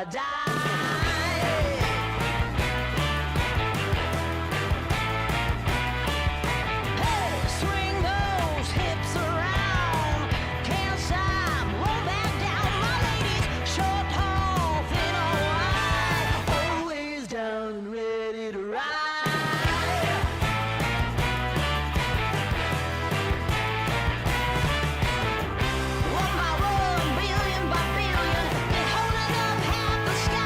One by one, billion by billion, been holding up half the sky.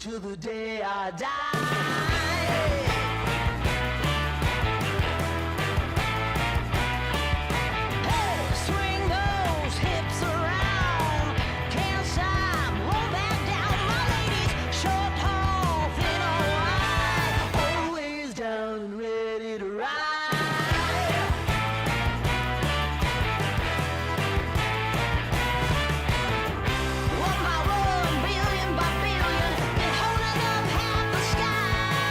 till the day I die. One by one, billion by billion, been holding up half the sky.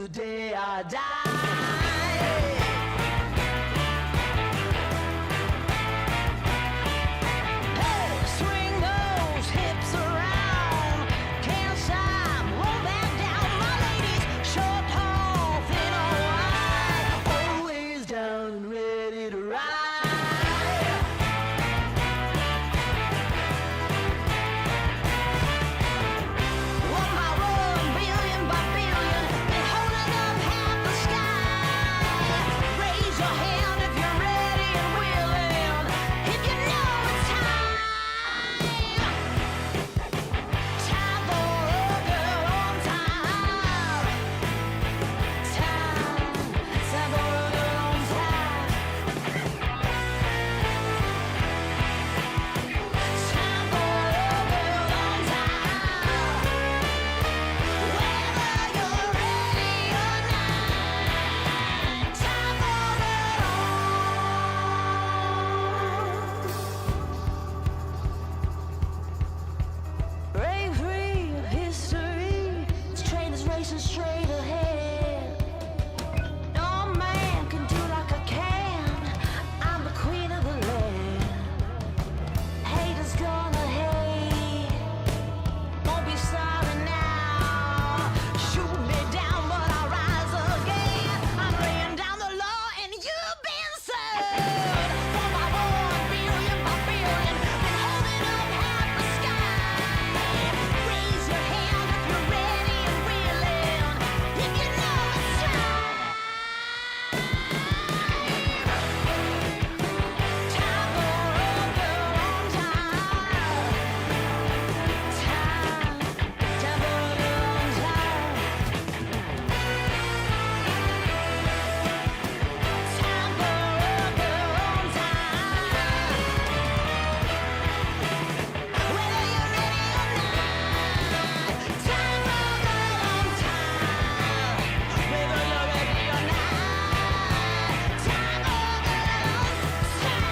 the day I die. Straight ahead, no man can do like I can. I'm the queen of the land. Haters gonna hate, won't be sorry now. Shoot me down, but I'll rise again. I'm laying down the law, and you've been served. One by one, billion by billion, been holding up half the sky. Raise your hand if you're ready and willing. If you know it's time. Time for a girl on time. Time for a girl on time. Time for a girl on time. Whether you're ready or not. Time for a girl on time. Whether you're ready or not. Time for a girl on time.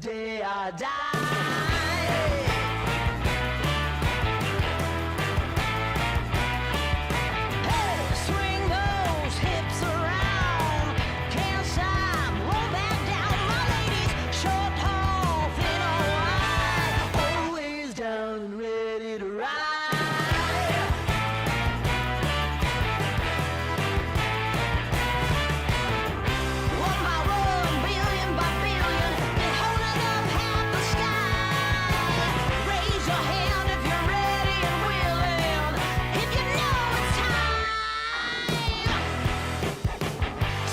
day I die. Swing those hips around, can't stop, roll back down. My ladies, short, tall, thin or wide, always down and ready to ride. One by one, billion by billion, been holding up half the sky. Raise your hand if you're ready and willing, if you know it's time.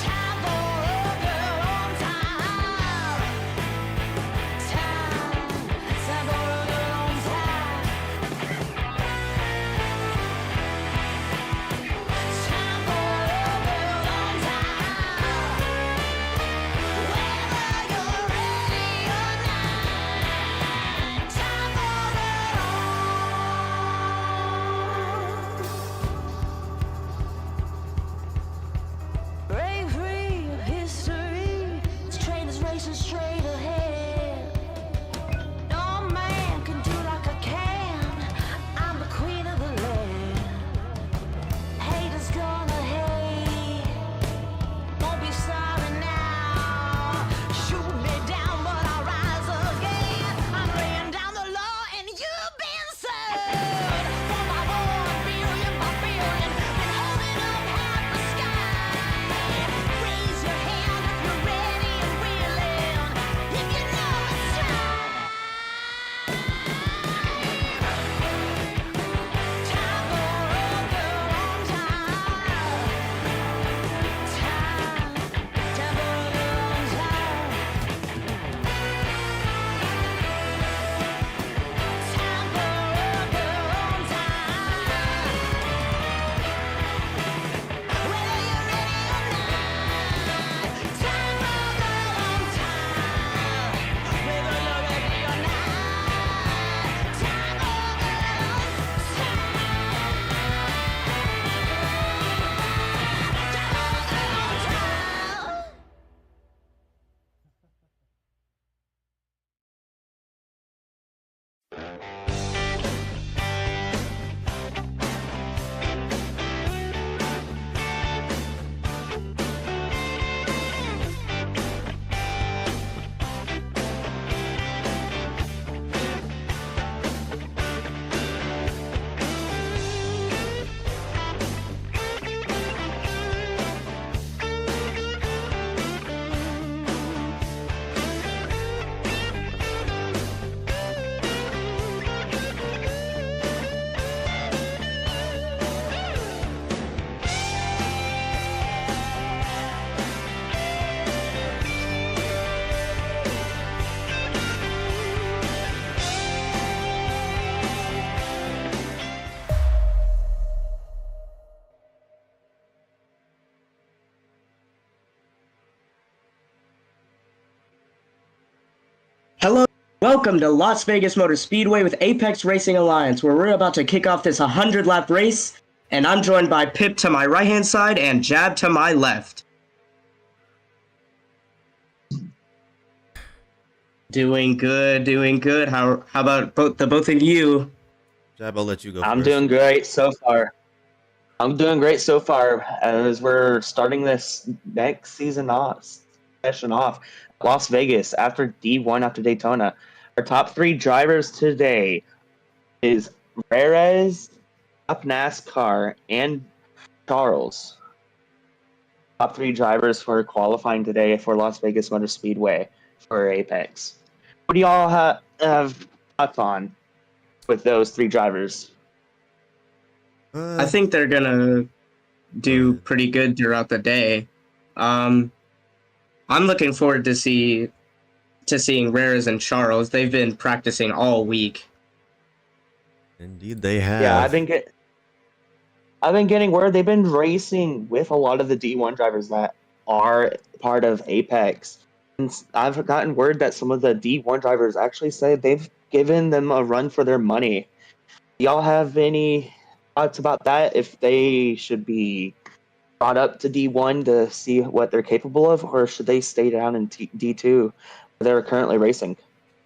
Time for a girl on time. Time for a girl on time. Time for a girl on time. Whether you're ready or not, time for it all. Break free of history. This train is racing straight ahead. No man can do like I can. I'm the queen of the land. Haters gonna hate. Won't be sorry now. Shoot me down, but I'll rise again. I'm laying down the law and you've been served. One by one, billion by billion, been holding up half the sky. Raise your hand if you're ready and willing, if you know it's time. Time for a girl on time. Time for a girl on time. Time for a girl on time. Whether you're ready or not, time for a girl on time. Whether you're ready or not, time for a girl on time. Hello, welcome to Las Vegas Motor Speedway with Apex Racing Alliance, where we're about to kick off this 100-lap race, and I'm joined by Pip to my right-hand side and Jab to my left. Doing good, doing good. How about the both of you? Jab, I'll let you go I'm first. doing great so far. I'm doing great so far as we're starting this next session off, Las Vegas after D1 after Daytona. Our top three drivers today is Perez, Top NASCAR, and Charles. Top three drivers for qualifying today for Las Vegas Motor Speedway for Apex. What do y'all have thoughts on with those three drivers? I think they're gonna do pretty good throughout the day. I'm looking forward to seeing Rares and Charles. They've been practicing all week. Indeed, they have. Yeah, I've been getting word they've been racing with a lot of the D1 drivers that are part of Apex. And I've gotten word that some of the D1 drivers actually say they've given them a run for their money. Do y'all have any thoughts about that? If they should be brought up to D1 to see what they're capable of, or should they stay down in D2 they're currently racing.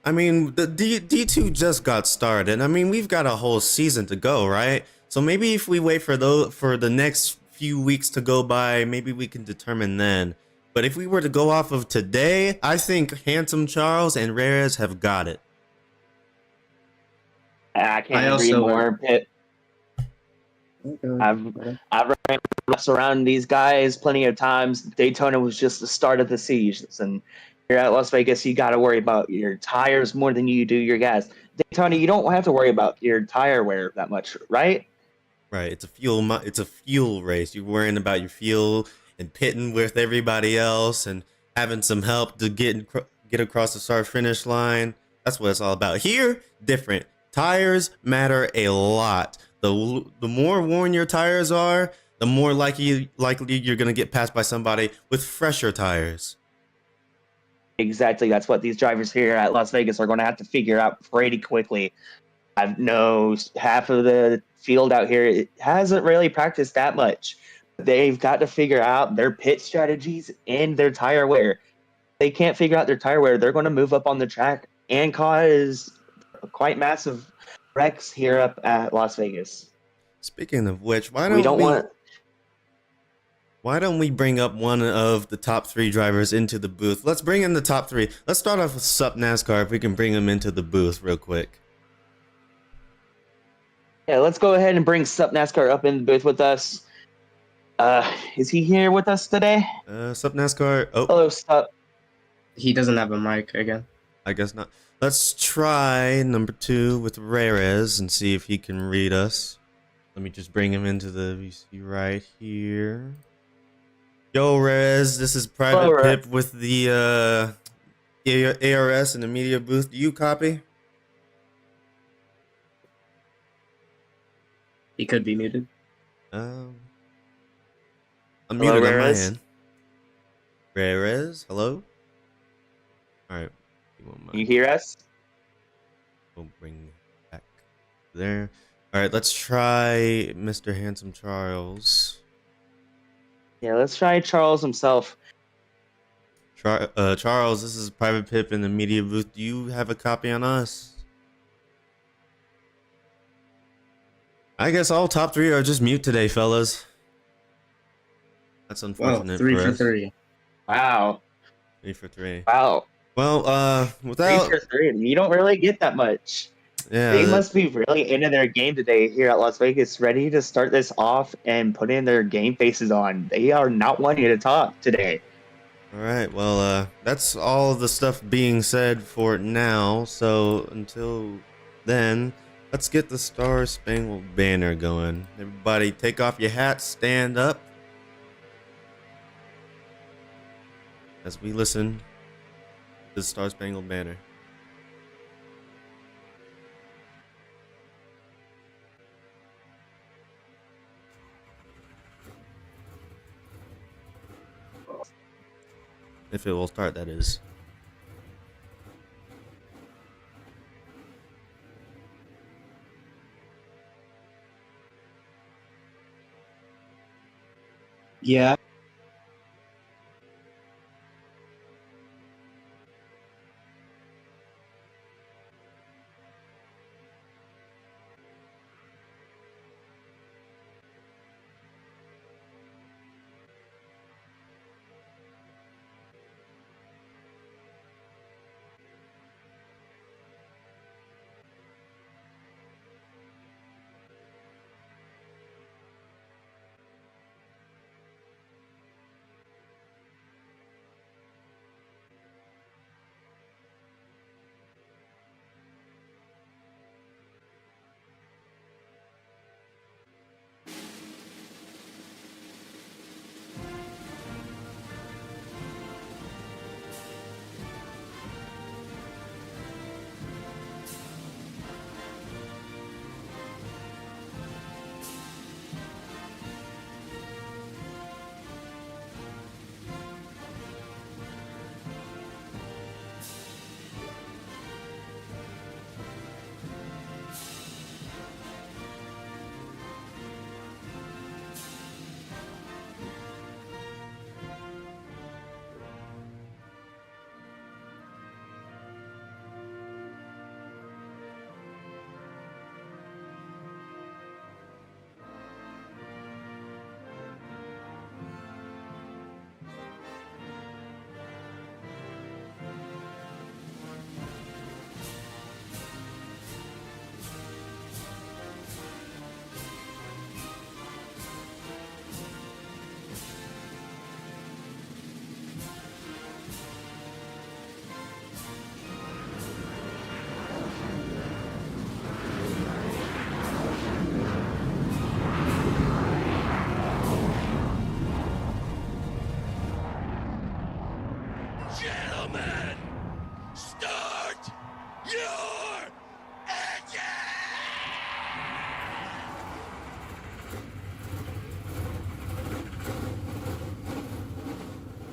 I mean, the D2 just got started. I mean, we've got a whole season to go, right? So maybe if we wait for the next few weeks to go by, maybe we can determine then. But if we were to go off of today, I think Handsome Charles and Reyes have got it. I can't I agree also- more. I've ran laps around these guys plenty of times. Daytona was just the start of the season. Here at Las Vegas, you got to worry about your tires more than you do your gas. Daytona, you don't have to worry about your tire wear that much, right? Right, it's a fuel race. You're worrying about your fuel and pitting with everybody else and having some help to get across the start finish line. That's what it's all about. Here, different. Tires matter a lot. The more worn your tires are, the more likely you're gonna get passed by somebody with fresher tires. Exactly. That's what these drivers here at Las Vegas are going to have to figure out pretty quickly. I know half of the field out here hasn't really practiced that much. They've got to figure out their pit strategies and their tire wear. They can't figure out their tire wear. They're going to move up on the track and cause quite massive wrecks here up at Las Vegas. Speaking of which, why We don't want. don't we bring up one of the top 3 drivers into the booth? Let's bring in the top 3. Let's start off with Sup NASCAR if we can bring him into the booth real quick. Yeah, let's go ahead and bring Sup NASCAR up in the booth with us. Is he here with us today? Sup NASCAR. Oh, Hello, Sup. He doesn't have a mic again. I guess not. Let's try number 2 with Reyes and see if he can read us. Let me just bring him into the VC right here. Yo, Reyes, this is Private Hello, Pip with the ARS in the media booth. Do you copy? He could be muted. I'm Hello, muted on my Reyes? end. Reyes, hello? Alright. You hear us? We'll bring back there. Alright, let's try Mr. Handsome Charles. Yeah, let's try Charles himself. Charles, this is Private Pip in the media booth. Do you have a copy on us? I guess all top 3 are just mute today, fellas. That's Well, unfortunate 3 for for us. 3. Wow. 3 for 3. Wow. Well, 3 without for 3. You don't really get that much. yeah, They must be really into their game today here at Las Vegas, ready to start this off and put in their game faces on. They are not wanting to talk today. all right. Well, that's all the stuff being said for now. So until then, let's get the Star Spangled Banner going. Everybody, take off your hats, stand up as we listen to the Star Spangled Banner. If it will start, that is. Yeah.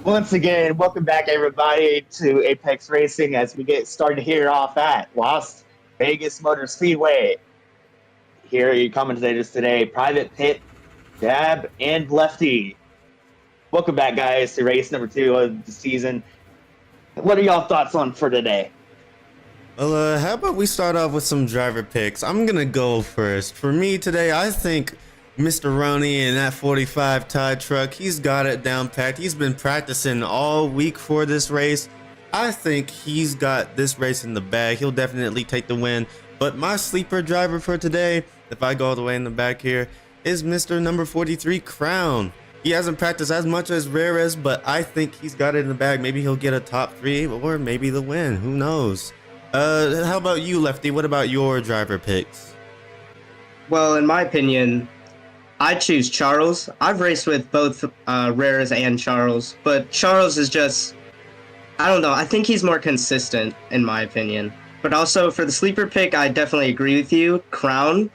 Once again, welcome back, everybody, to Apex Racing as we get started here off at Las Vegas Motor Speedway. Here are your commentators today, Private Pit, Dab, and Lefty. Welcome back, guys, to race number 2 of the season. What are y'all thoughts on for today? Well, how about we start off with some driver picks? I'm gonna go first. For me today, I think Mr. Roney in that 45 Todd truck, he's got it down packed. He's been practicing all week for this race. I think he's got this race in the bag. He'll definitely take the win. But my sleeper driver for today, if I go all the way in the back here, is Mr. number 43 Crown. He hasn't practiced as much as Rares, but I think he's got it in the bag. Maybe he'll get a top 3 or maybe the win. Who knows? How about you, Lefty? What about your driver picks? Well, in my opinion, I choose Charles. I've raced with both Rares and Charles, but Charles is just, I don't know, I think he's more consistent in my opinion. But also for the sleeper pick, I definitely agree with you. Crown,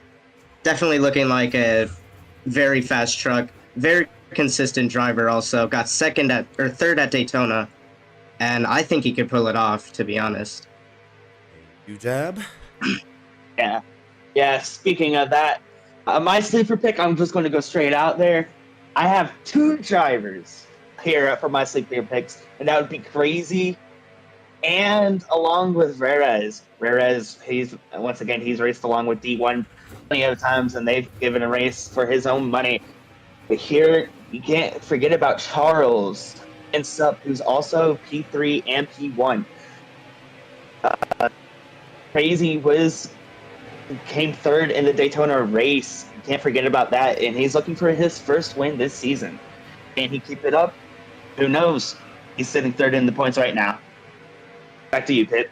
definitely looking like a very fast truck, very consistent driver also. Got third at Daytona, and I think he could pull it off, to be honest. You jab? Yeah, speaking of that, my sleeper pick, I'm just going to go straight out there. I have 2 drivers here for my sleeper picks, and that would be Crazy and along with Rares. Rares, he's raced along with D1 plenty of times, and they've given a race for his own money. But here, you can't forget about Charles and Sup, who's also P3 and P1. Crazy came third in the Daytona race. You can't forget about that, and he's looking for his first win this season. Can he keep it up? Who knows? He's sitting third in the points right now. Back to you, Pit.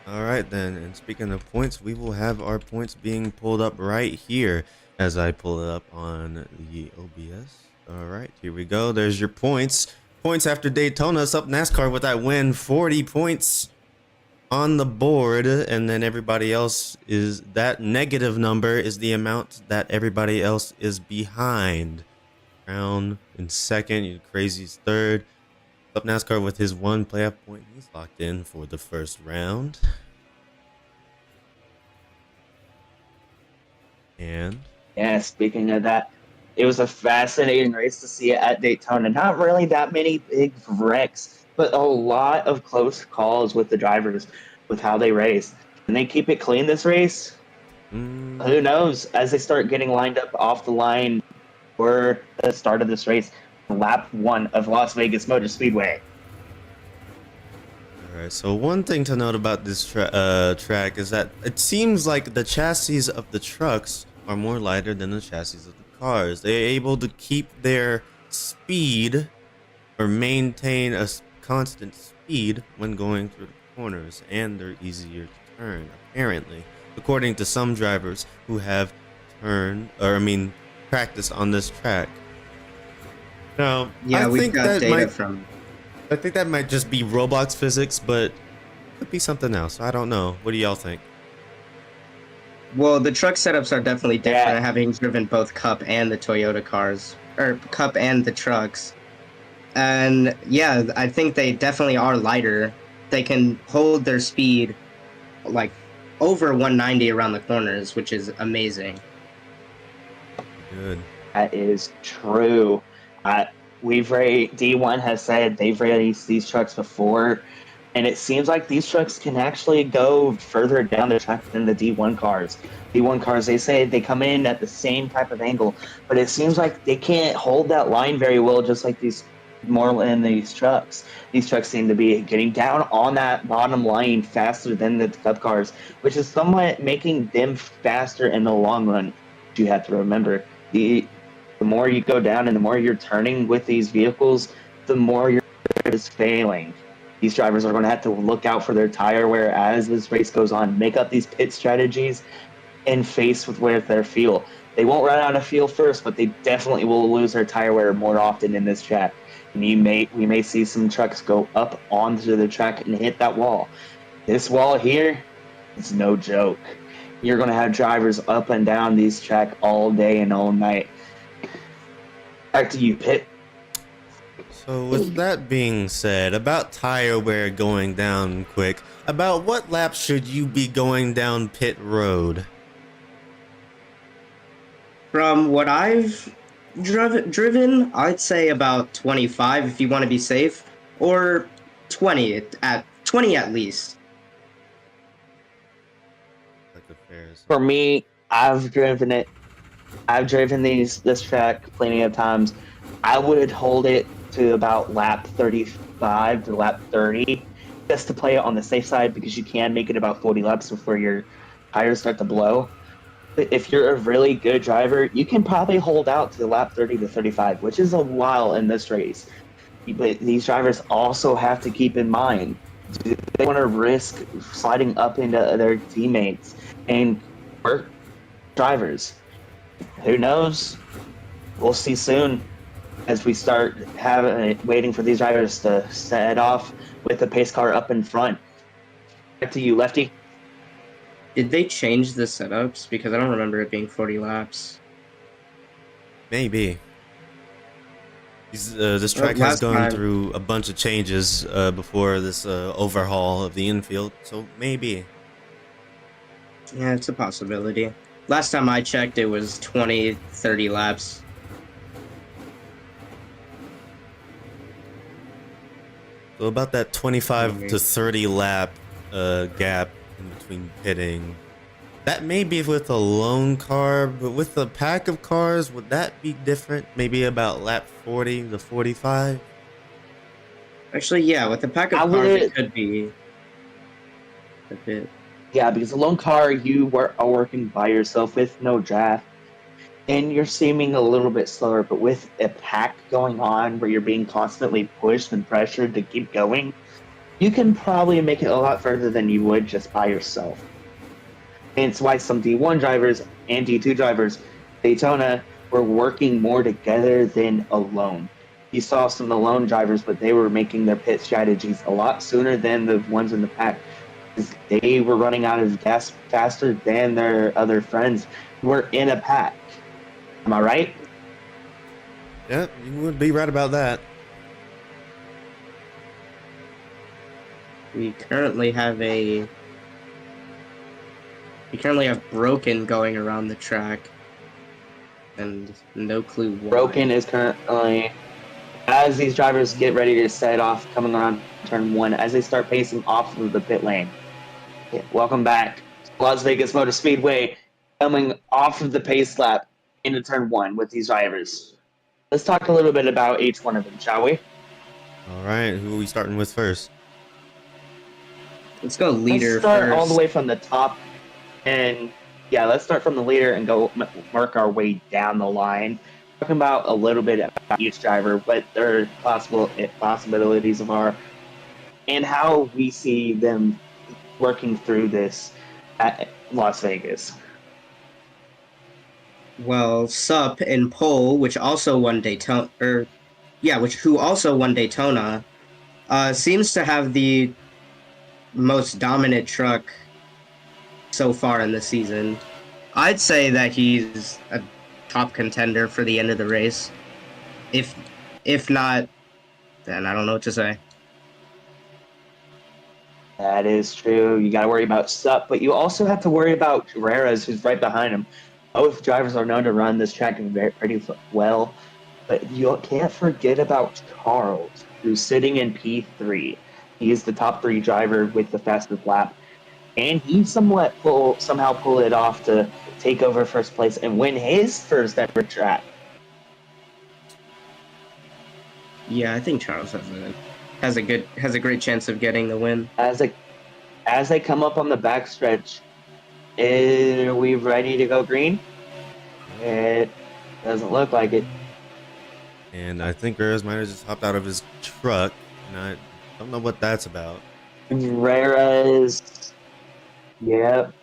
All right, then. And speaking of points, we will have our points being pulled up right here as I pull it up on the OBS. All right, here we go. There's your points. Points after Daytona. Sup NASCAR with that win. 40 points on the board, and then everybody else is that negative number is the amount that everybody else is behind. Crown in second, Crazy's third. Up NASCAR with his 1 playoff point. He's locked in for the first round. And yeah, speaking of that, it was a fascinating race to see it at Daytona. Not really that many big wrecks, but a lot of close calls with the drivers with how they race. Can they keep it clean this race? Who knows? As they start getting lined up off the line for the start of this race, lap 1 of Las Vegas Motor Speedway. All right, so one thing to note about this track is that it seems like the chassis of the trucks are more lighter than the chassis of the cars. They're able to keep their speed or maintain a constant speed when going through the corners, and they're easier to turn, apparently, according to some drivers who have practiced on this track. Now, Yeah, I think that might from. just be Roblox physics, but could be something else. I don't know. What do y'all think? Well, the truck setups are definitely different, having driven both Cup and the Toyota cars, or Cup and the trucks. And yeah, I think they definitely are lighter. They can hold their speed like over 190 around the corners, which is amazing. Good. That is true. D1 has said they've raced these trucks before, and it seems like these trucks can actually go further down the track than the D1 cars. D1 cars, they say they come in at the same type of angle, but it seems like they can't hold that line very well, just like these trucks. These trucks seem to be getting down on that bottom line faster than the Cup cars, which is somewhat making them faster in the long run. You have to remember, the more you go down and the more you're turning with these vehicles, the more your is failing. These drivers are going to have to look out for their tire wear as this race goes on, make up these pit strategies, and face with their fuel. They won't run out of fuel first, but they definitely will lose their tire wear more often in this track. And we may see some trucks go up onto the track and hit that wall. This wall here, It's no joke. You're going to have drivers up and down these track all day and all night. Back to you, Pit. So with that being said, about tire wear going down quick, about what laps should you be going down pit road? From what I've driven, I'd say about 25 if you want to be safe, or 20 at least. Like affairs. For me, I've driven it. I've driven this track plenty of times. I would hold it to about lap 35 to lap 30 just to play it on the safe side, because you can make it about 40 laps before your tires start to blow. But if you're a really good driver, you can probably hold out to lap 30 to 35, which is a while in this race. But these drivers also have to keep in mind, do they want to risk sliding up into their teammates and hurt drivers? Who knows? We'll see soon as we start waiting for these drivers to set off with the pace car up in front. Back to you, Lefty. Did they change the setups? Because I don't remember it being 40 laps. Maybe. This track has gone through a bunch of changes before this overhaul of the infield, so maybe. Yeah, it's a possibility. Last time I checked, it was 20, 30 laps. So about that 25 to 30 lap gap in between pitting. That may be with a lone car, but with a pack of cars, would that be different? Maybe about lap 40 to 45? Actually, yeah, with the pack of cars, it could be a bit. Yeah, because a lone car, you are working by yourself with no draft, and you're seeming a little bit slower. But with a pack going on where you're being constantly pushed and pressured to keep going, you can probably make it a lot further than you would just by yourself. And it's why some D1 drivers and D2 drivers, Daytona, were working more together than alone. You saw some alone drivers, but they were making their pit strategies a lot sooner than the ones in the pack. They were running out of gas faster than their other friends who were in a pack. Am I right? Yeah, you would be right about that. We currently have Broken going around the track, and no clue why. Broken is currently, as these drivers get ready to set off coming around turn 1, as they start pacing off of the pit lane. Yeah, welcome back to Las Vegas Motor Speedway, coming off of the pace lap into turn 1 with these drivers. Let's talk a little bit about each one of them, shall we? All right, who are we starting with first? Let's go leader Let's start first. all the way from the top, and yeah, let's start from the leader and go work our way down the line. Talking about a little bit about each driver, what their possibilities are, and how we see them working through this at Las Vegas. Well, Sup in pole, which also won Daytona, who also won Daytona, seems to have the most dominant truck so far in the season. I'd say that he's a top contender for the end of the race. If not, then I don't know what to say. That is true. You got to worry about Sup, but you also have to worry about Carreras, who's right behind him. Both drivers are known to run this track pretty well, but you can't forget about Charles, who's sitting in P3. He is the top 3 driver with the fastest lap, and he somehow pull it off to take over first place and win his first ever track. Yeah, I think Charles has a great chance of getting the win. As they come up on the backstretch, are we ready to go green? It doesn't look like it. And I think Reyes might have just hopped out of his truck, and I don't know what that's about. Reyes, yep.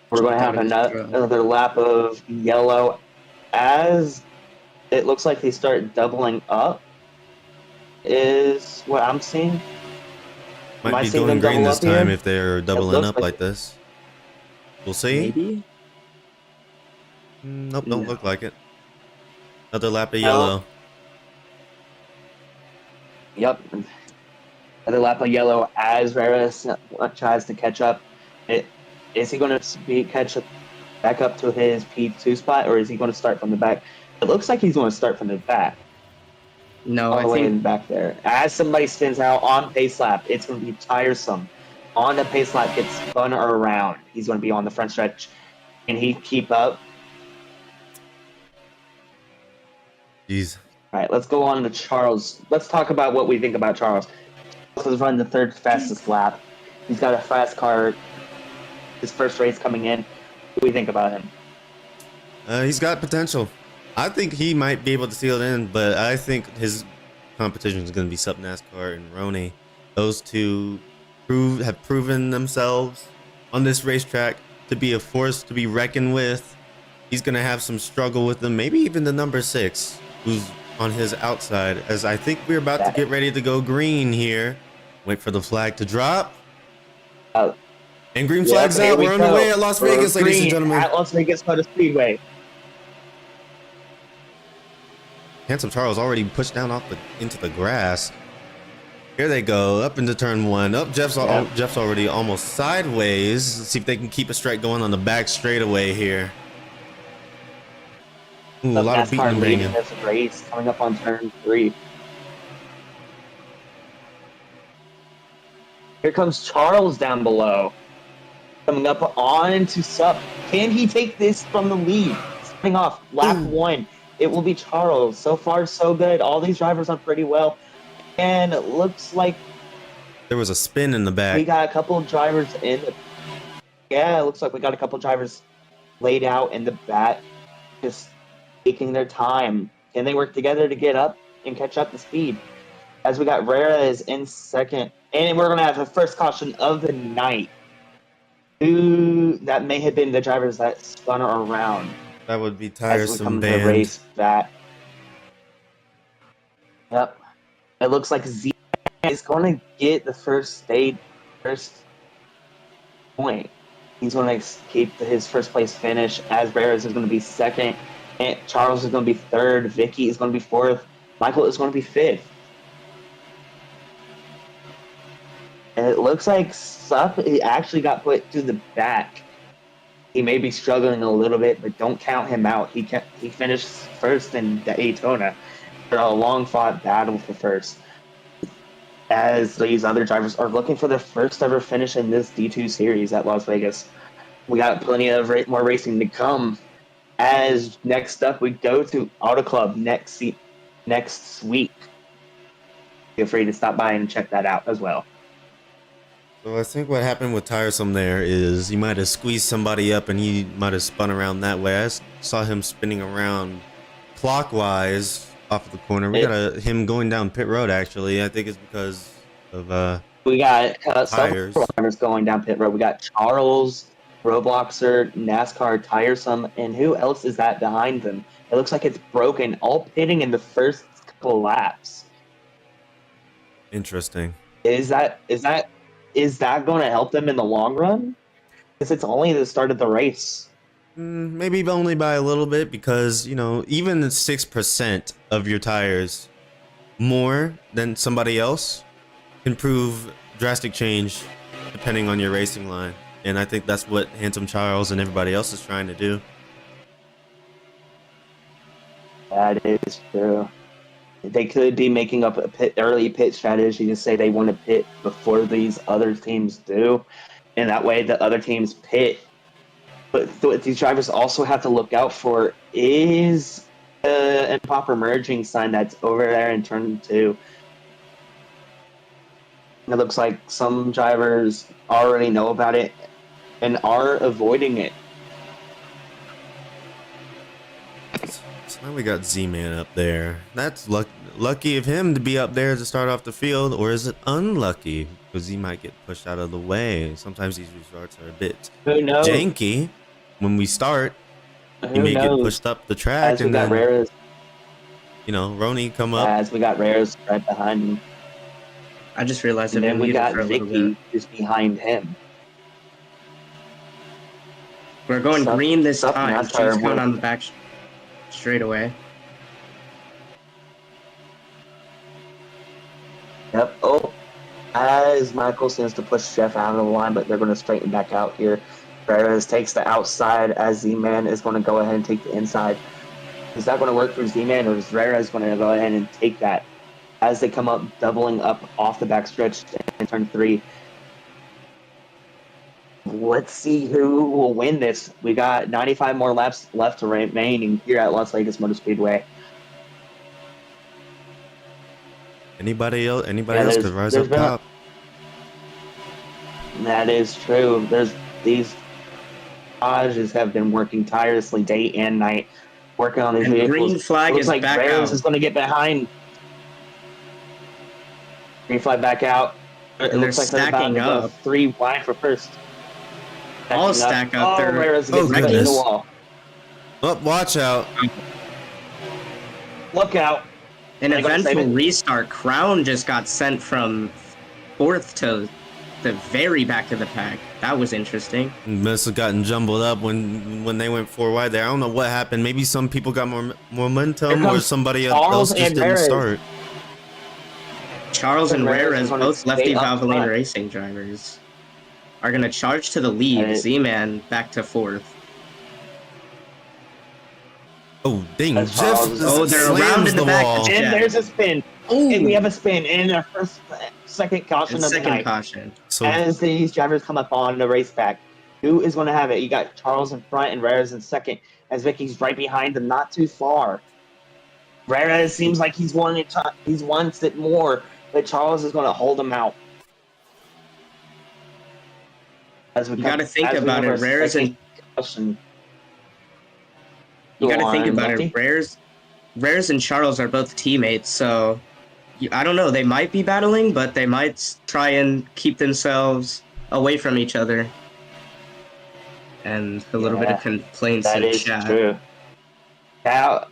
We're going to have another lap of yellow as it looks like they start doubling up, is what I'm seeing. Might be going green this time if they're doubling up like this. We'll see. Maybe. Nope, don't No. look like it. Another lap of No. yellow. Yep. Another lap of yellow as Reyes tries to catch up. Is he going to catch up back up to his P2 spot, or is he going to start from the back? It looks like he's going to start from the back. No, All I the way in think back there. As somebody spins out on pace lap, it's going to be tiresome. On the pace lap, gets spun around. He's going to be on the front stretch. Can he keep up? Jeez. All right, let's go on to Charles. Let's talk about what we think about Charles. Charles has run the third fastest lap. He's got a fast car. His first race coming in. What do we think about him? He's got potential. I think he might be able to seal it in, but I think his competition is going to be Sup NASCAR and Roney. Those two have proven themselves on this racetrack to be a force to be reckoned with. He's going to have some struggle with them, maybe even the number 6, who's on his outside, as I think we're about to get ready to go green here. Wait for the flag to drop. And green flag's out. We're on the way at Las Vegas, ladies and gentlemen. At Las Vegas Motor Speedway. Handsome Charles already pushed down into the grass. Here they go, up into turn 1. Up, Jeff's already almost sideways. Let's see if they can keep a strike going on the back straightaway here. Ooh, a lot of beating and banging. This race coming up on turn 3. Here comes Charles down below. Coming up on to Sup. Can he take this from the lead? Starting off lap 1. It will be Charles. So far, so good. All these drivers are pretty well. And it looks like there was a spin in the back. we got a couple of drivers Yeah, it looks like we got a couple of drivers laid out in the back, just taking their time. Can they work together to get up and catch up to speed? As we got Reyes in second. And we're going to have the first caution of the night. That may have been the drivers that spun around. That would be As we tiresome come to band. race back. Yep. It looks like Z is going to get the first point. He's going to keep his first place finish, as Reyes is going to be second. And Charles is going to be third. Vicky is going to be fourth. Michael is going to be fifth. And it looks like Sup actually got put to the back. He may be struggling a little bit, but don't count him out. He finished first in Daytona for a long-fought battle for first. As these other drivers are looking for their first ever finish in this D2 series at Las Vegas. We got plenty of more racing to come. As next up, we go to Auto Club next week. Feel free to stop by and check that out as well. So I think what happened with Tiresome there is he might have squeezed somebody up and he might have spun around that way. I saw him spinning around clockwise off of the corner. We got him going down pit road, actually. I think it's because of we got tires. Several runners going down pit road. We got Charles, Robloxer, NASCAR, Tiresome, and who else is that behind them? It looks like it's broken, all pitting in the first couple laps. Interesting. Is that going to help them in the long run? Because it's only the start of the race. Maybe only by a little bit, because, you know, even 6% of your tires more than somebody else can prove drastic change depending on your racing line. And I think that's what Handsome Charles and everybody else is trying to do. That is true. They could be making up a early pit strategy to say they want to pit before these other teams do. And that way the other teams pit. But what these drivers also have to look out for is an improper merging sign that's over there in turn 2. And it looks like some drivers already know about it and are avoiding it. So now we got Z-Man up there. That's lucky of him to be up there to start off the field, or is it unlucky? Because he might get pushed out of the way. Sometimes these restarts are a bit janky. When we start, he may get pushed up the track, as and then Reyes, you know, Roney come up. As we got Reyes right behind him. I just realized and that then we got Vicky just behind him. We're going green this Stuff time. not tire She's going work. on the back straightaway. Yep. Oh, as Michael seems to push Jeff out of the line, but they're going to straighten back out here. Perez takes the outside as Z-Man is going to go ahead and take the inside. Is that going to work for Z-Man, or is Reyes going to go ahead and take that as they come up, doubling up off the backstretch in turn 3? Let's see who will win this. We got 95 more laps left to remaining here at Las Vegas Motor Speedway. Anybody else Yeah, could rise up top. That is true. These garages have been working tirelessly day and night, working on these And vehicles. green flag Looks is like back Reyes out. is going to get behind. Green flag back out. It And they're looks like they're about stacking to go up. 3 wide for first. All Stacking stack up. Oh, They're Reyes Oh, gets right in the goodness. wall. Oh, watch out. Look out. an Are they gonna save eventual it? restart. Crown just got sent from 4th to the very back of the pack. That was interesting. Must have gotten jumbled up when they went 4 wide there. I don't know what happened. Maybe some people got more momentum, Here or comes somebody Charles else just and didn't Perez. start. Charles and Reyes Reyes, is gonna both stay lefty up Valvoline front. racing drivers, are going to charge to the lead. And it- Z-Man back to 4th. Oh, dang. That's Jeff Charles. Oh, they're around slams in the the back. wall. And there's a spin. And we have a spin in our second caution And of the second night. caution. So As these drivers come up on the racetrack, who is going to have it? You got Charles in front and Reyes in second, as Vicky's right behind them, not too far. Reyes seems like he wants it more, but Charles is going to hold him out. As we You got to think about it. Reyes and you got to think about it. Reyes and Charles are both teammates, so I don't know. They might be battling, but they might try and keep themselves away from each other. And a little bit of complaints That in is chat. true. Yeah,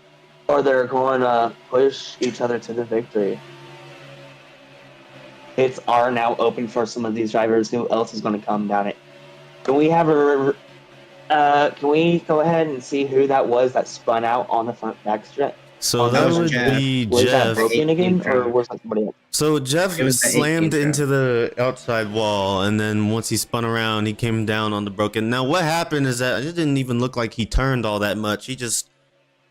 or they're going to push each other to the victory. Hits are now open for some of these drivers. Who else is going to come down it? Can we have can we go ahead and see who that was that spun out on the front backstretch? So that that was would Jeff. be Was that Jeff. broken again, or was that somebody else? So Jeff It was the slammed 18th into the outside wall, and then once he spun around, he came down on the broken. Now what happened is that it didn't even look like he turned all that much. He just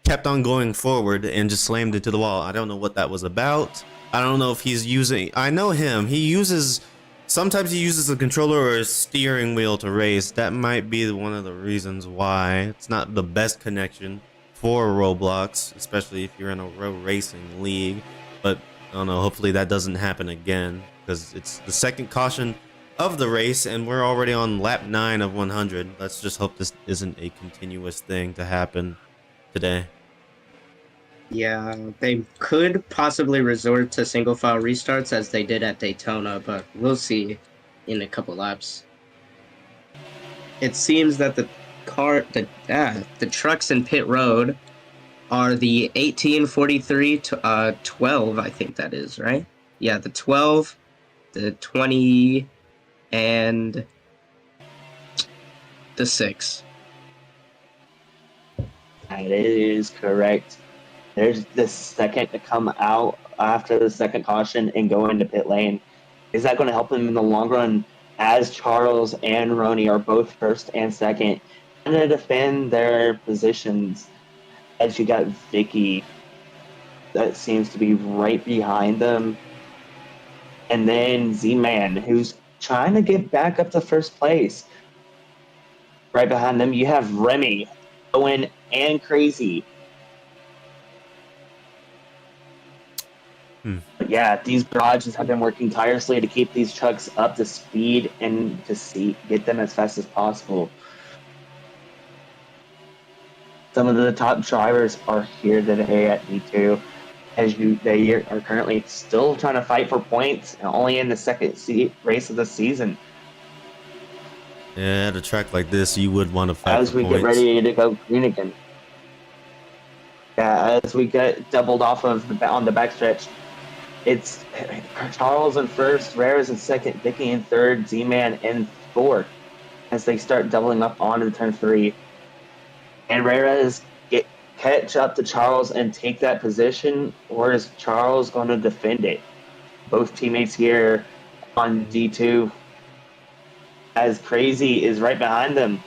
kept on going forward and just slammed into the wall. I don't know what that was about. I don't know if he's using... I know him. Sometimes he uses a controller or a steering wheel to race. That might be one of the reasons why. It's not the best connection for Roblox, especially if you're in a road racing league. But I don't know, hopefully that doesn't happen again, because it's the second caution of the race and we're already on lap 9 of 100. Let's just hope this isn't a continuous thing to happen today. Yeah, they could possibly resort to single file restarts as they did at Daytona, but we'll see in a couple laps. It seems that the trucks in pit road are the 18, 43, 12, I think that is, right? Yeah, the 12, the 20, and the 6. That is correct. There's the second to come out after the second caution and go into pit lane. Is that going to help them in the long run, as Charles and Roney are both first and second, trying to defend their positions? As you got Vicky, that seems to be right behind them. And then Z-Man, who's trying to get back up to first place. Right behind them, you have Remy, Owen, and Crazy. But yeah, these garages have been working tirelessly to keep these trucks up to speed and to get them as fast as possible. Some of the top drivers are here today at E2, they are currently still trying to fight for points, and only in the second race of the season. Yeah, at a track like this, you would want to fight As for we points. get ready to go green again. Yeah, as we get doubled off of on the backstretch, it's Charles in first, Reyes in second, Vicky in third, Z-Man in fourth. as they start doubling up onto the turn 3. And Reyes catch up to Charles and take that position, or is Charles going to defend it? Both teammates here on D2, as Crazy is right behind them.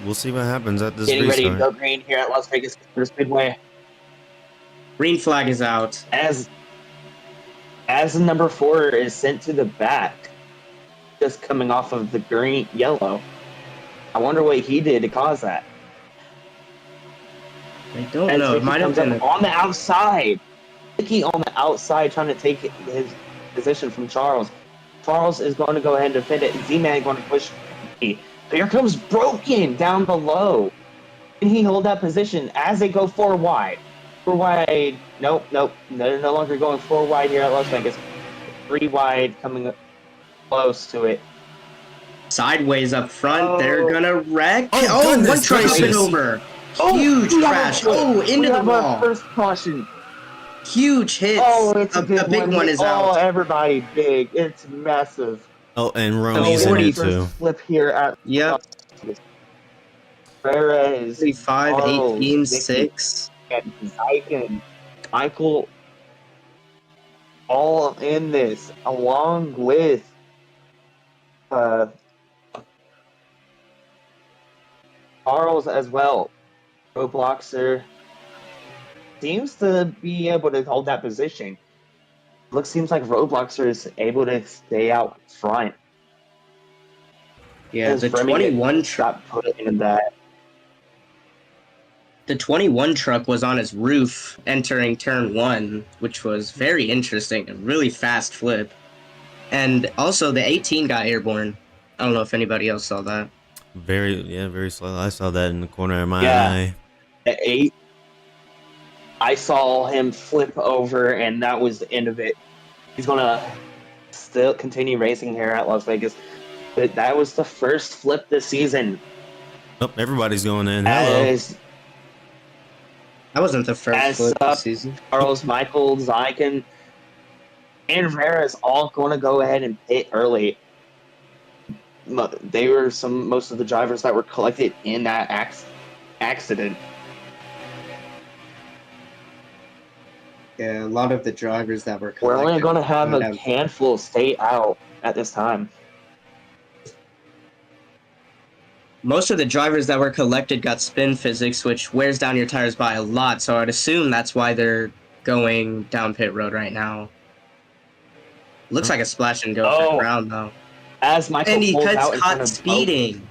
We'll see what happens at this Getting restart. ready to go green here at Las Vegas Speedway. Green flag is out. As the number 4 is sent to the back, just coming off of the yellow. I wonder what he did to cause that. I don't know. It might have been on the outside. Vicky on the outside trying to take his position from Charles. Charles is going to go ahead and defend it. Z-Man going to push. Here comes Broken down below. Can he hold that position as they go 4 wide? 4 wide. Nope. They're no longer going 4 wide here at Las Vegas. 3 wide coming close to it. sideways up front. They're gonna wreck. Oh, one truck went over. Huge crash. Into the wall. First caution. Huge hits. It's a big one is out. Everybody big. It's massive. Oh, and Roni's in it too. Flip here at Perez, 35, 18, 6. And Zyken, Michael, all in this, along with Charles as well. Robloxer seems to be able to hold that position. Seems like Robloxer is able to stay out front. Yeah, the 21 truck put in that. The 21 truck was on his roof entering turn 1, which was very interesting. A really fast flip. And also the 18 got airborne. I don't know if anybody else saw that. Very slow. I saw that in the corner of my eye. The 8. I saw him flip over, and that was the end of it. He's gonna still continue racing here at Las Vegas. But that was the first flip this season. Oh, everybody's going in. Hello. That wasn't the first flip this season. Charles, Michael, Zyken, and Rivera is all going to go ahead and pit early. They were most of the drivers that were collected in that accident. Yeah, a lot of the drivers that were collected. We're only going to have a handful stay out at this time. Most of the drivers that were collected got spin physics, which wears down your tires by a lot, so I'd assume that's why they're going down pit road right now. Looks like a splash and go for Brown, though. As Michael and he pulls gets out caught speeding.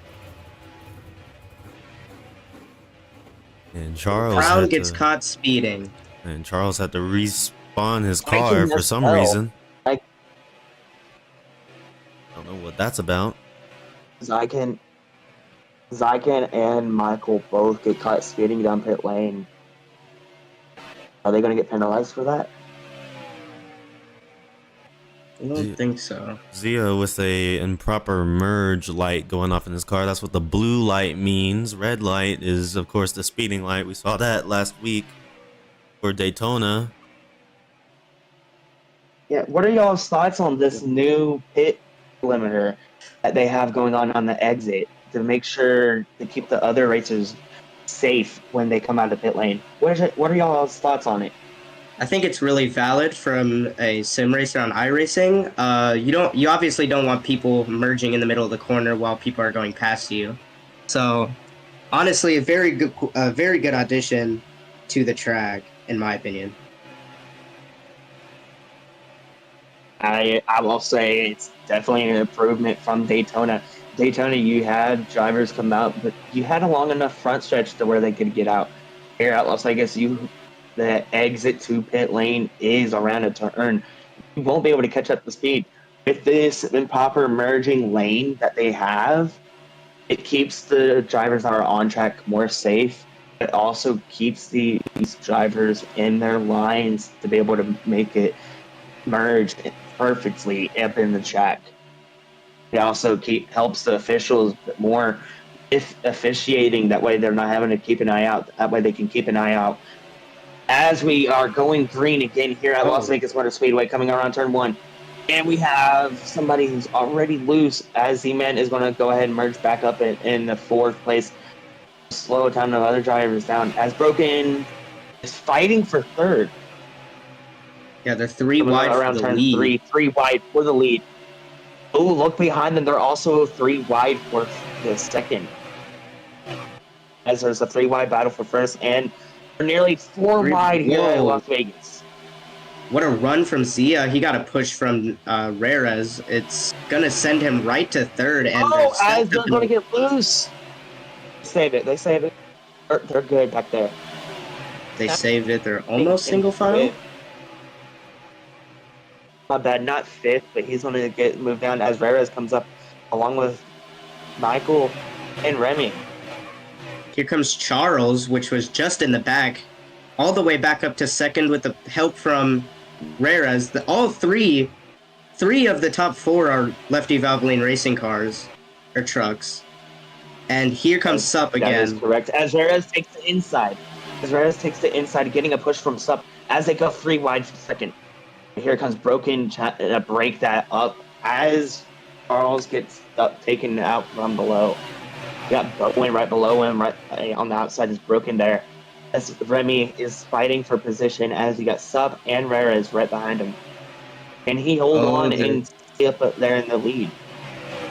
And Charles Brown gets caught speeding. And Charles had to respawn his car for some reason. I don't know what that's about. Zyken and Michael both get caught speeding down pit lane. Are they going to get penalized for that? I don't think so. Zia with a improper merge light going off in his car. That's what the blue light means. Red light is, of course, the speeding light. We saw that last week for Daytona. Yeah, what are y'all's thoughts on this new pit limiter that they have going on the exit to make sure to keep the other racers safe when they come out of the pit lane? What are y'all's thoughts on it? I think it's really valid from a sim racer on iRacing. You obviously don't want people merging in the middle of the corner while people are going past you. So, honestly, a very good addition to the track, in my opinion. I will say it's definitely an improvement from Daytona. Daytona, you had drivers come out, but you had a long enough front stretch to where they could get out. Here at Las Vegas, the exit to pit lane is around a turn. You won't be able to catch up the speed. With this improper merging lane that they have, it keeps the drivers that are on track more safe. It also keeps these drivers in their lines to be able to make it merge perfectly up in the track. It also helps the officials more if officiating. That way they're not having to keep an eye out. That way they can keep an eye out. As we are going green again here at Las Vegas Motor Speedway, coming around turn 1. And we have somebody who's already loose as Z-Man is going to go ahead and merge back up in the 4th place. Slow down the other drivers down as Broken is fighting for 3rd. Yeah, they're 3 wide for around the turn lead. 3 wide for the lead. Oh, look behind them. They're also 3 wide for the 2nd. As there's a 3 wide battle for 1st, and they're nearly 4 wide here at Las Vegas. What a run from Zia. He got a push from Rares. It's going to send him right to 3rd. And as they're going to get loose. Save it. They save it. They're good back there. They saved it. They're almost single file. Not bad. Not 5th, but he's going to get moved down as Rares comes up along with Michael and Remy. Here comes Charles, which was just in the back, all the way back up to 2nd with the help from Rares. All three of the top 4 are Lefty Valvoline racing cars or trucks. And here comes Sup again. That is correct. As Rares takes the inside. Getting a push from Sup as they go 3 wide for 2nd. Here comes Broken to break that up as Charles gets taken out from below. You got Bowen right below him, right on the outside is Broken there. As Remy is fighting for position as you got Sup and Rares right behind him. And he hold on and stay up there in the lead.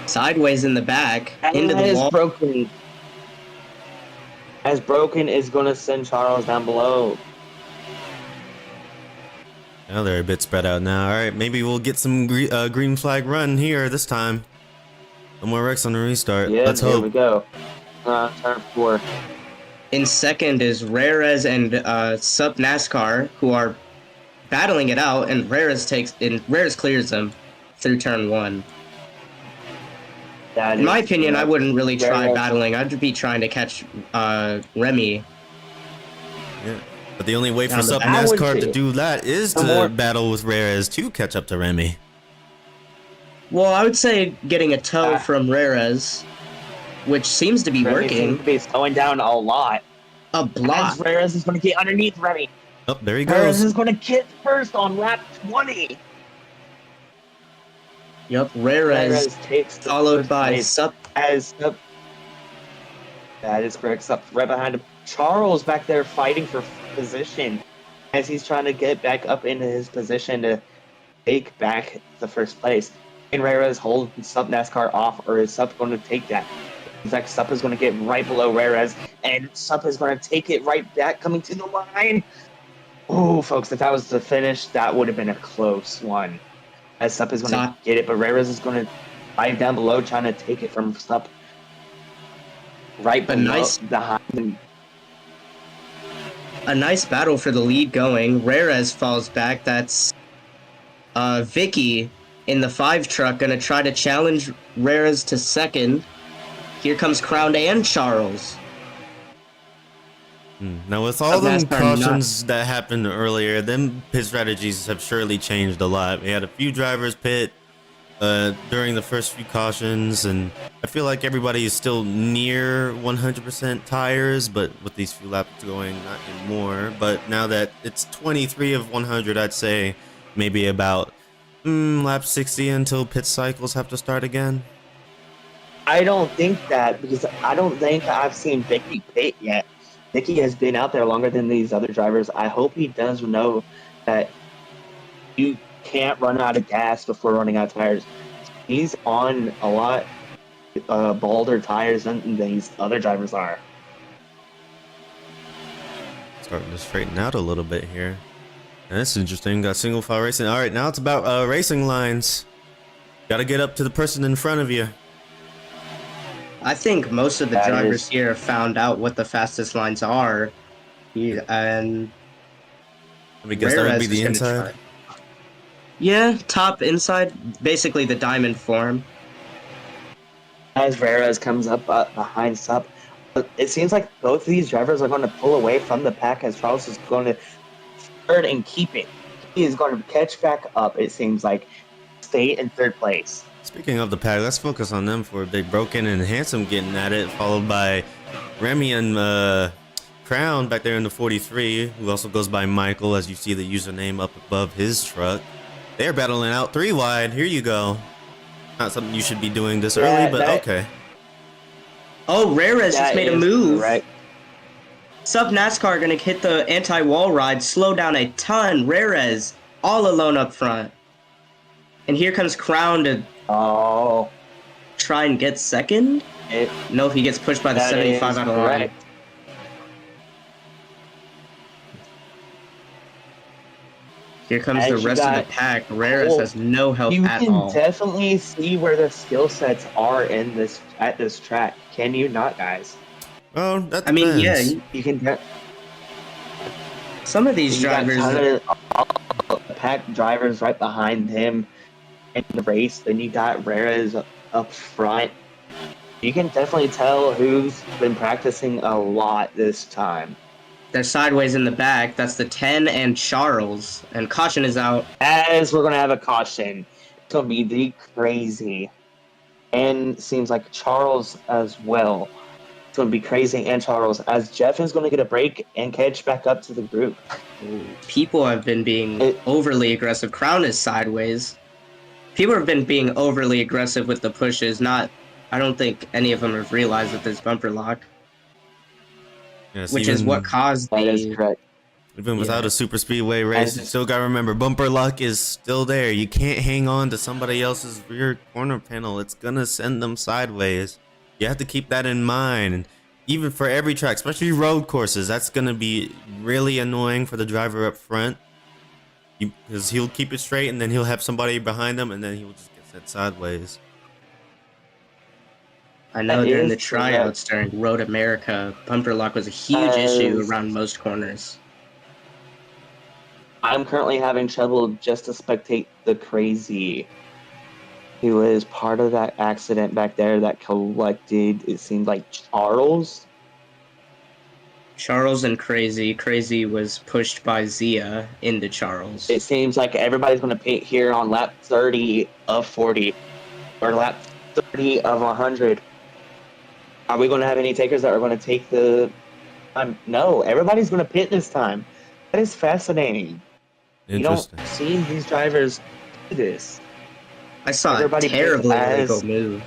Sideways in the back, into the wall. As Broken is going to send Charles down below. Now they're a bit spread out now. All right, maybe we'll get some green flag run here this time. No more wrecks on the restart. Yeah, let's hope. Here we go. Turn 4. In 2nd is Rares and Sup NASCAR, who are battling it out, and Rares clears them through turn 1. In my opinion, I wouldn't really try battling. I'd be trying to catch Remy. Yeah. But the only way for Sup NASCAR to do that is to battle with Rares to catch up to Remy. Well, I would say getting a tow from Rares, which seems to be working. Seems to be slowing down a lot. A block. As Rares is going to get underneath Remy. Oh, there he goes. Rares is going to get first on lap 20. Yep, Rares takes followed by Sup. That is correct. Sup right behind him. Charles back there fighting for position as he's trying to get back up into his position to take back the 1st place. And Rares hold Sup NASCAR off, or is Sup going to take that? In fact, Sup is going to get right below Rares, and Sup is going to take it right back, coming to the line. Oh, folks, if that was the finish, that would have been a close one. As Sup is going to get it, but Rares is going to dive down below, trying to take it from Sup. Right behind him. A nice battle for the lead going. Rares falls back. That's Vicky in the 5 truck going to try to challenge Rares to 2nd. Here comes Crown and Charles. Now with all the cautions that happened earlier, them pit strategies have surely changed a lot. We had a few drivers pit during the first few cautions, and I feel like everybody is still near 100% tires, but with these few laps going, not anymore. But now that it's 23 of 100, I'd say maybe about lap 60 until pit cycles have to start again. I don't think that, because I don't think I've seen Vicky pit yet. Vicky has been out there longer than these other drivers. I hope he does know that you can't run out of gas before running out of tires. He's on a lot bolder tires than these other drivers are. Starting to straighten out a little bit here. And that's interesting. Got single file racing. All right, now it's about racing lines. Got to get up to the person in front of you. I think most of the drivers here have found out what the fastest lines are. And I guess that would be the inside. Yeah, top, inside, basically the diamond form. As Rares comes up behind Sup, it seems like both of these drivers are going to pull away from the pack as Charles is going to third and keep it. He is going to catch back up, it seems like, stay in 3rd place. Speaking of the pack, let's focus on them for a big. Broken and Handsome getting at it, followed by Remy and Crown back there in the 43, who also goes by Michael, as you see the username up above his truck. They're battling out 3 wide. Here you go. Not something you should be doing this Yeah, early, but okay. Oh, Rares just That made a is move. correct. Sub NASCAR gonna hit the anti-wall ride, slow down a ton. Rares all alone up front. And here comes Crown to Oh, try and get second. No, he gets pushed by the that 75 is out of line. correct. Here comes And the you rest of the got pack. Rares Cole. has no help You at can all. definitely see where the skill sets are in this at this track. Can you not, guys? Oh, that I mean, yeah, depends. You can. some of these You got drivers. ton of pack drivers right behind him in the race. Then you got Rares up front. You can definitely tell who's been practicing a lot this time. They're sideways in the back. That's the 10 and Charles. And caution is out. As we're gonna have a caution, it's gonna be the crazy, and seems like Charles as well. It's gonna be crazy and Charles as Jeff is gonna get a break and catch back up to the group. People have been being overly aggressive. Crown is sideways. People have been being overly aggressive with the pushes. I don't think any of them have realized that there's bumper lock, Yes, which is what caused That is the. correct. Even without Yeah. a super speedway race, you still gotta remember bumper luck is still there. You can't hang on to somebody else's rear corner panel. It's gonna send them sideways. You have to keep that in mind. And even for every track, especially road courses, that's gonna be really annoying for the driver up front. Because he'll keep it straight and then he'll have somebody behind him and then he'll just get sent sideways. I know That during is the tryouts during Road America, bumper lock was a huge issue around most corners. I'm currently having trouble just to spectate the crazy who is part of that accident back there that collected, it seemed like Charles. Charles and Crazy. Crazy was pushed by Zia into Charles. It seems like everybody's going to pit here on lap 30 of 40 or lap 30 of 100. Are we going to have any takers that are going to take the time? No, everybody's going to pit this time. That is fascinating. You don't Interesting. see these drivers do this. I saw Everybody a terribly as- illegal move.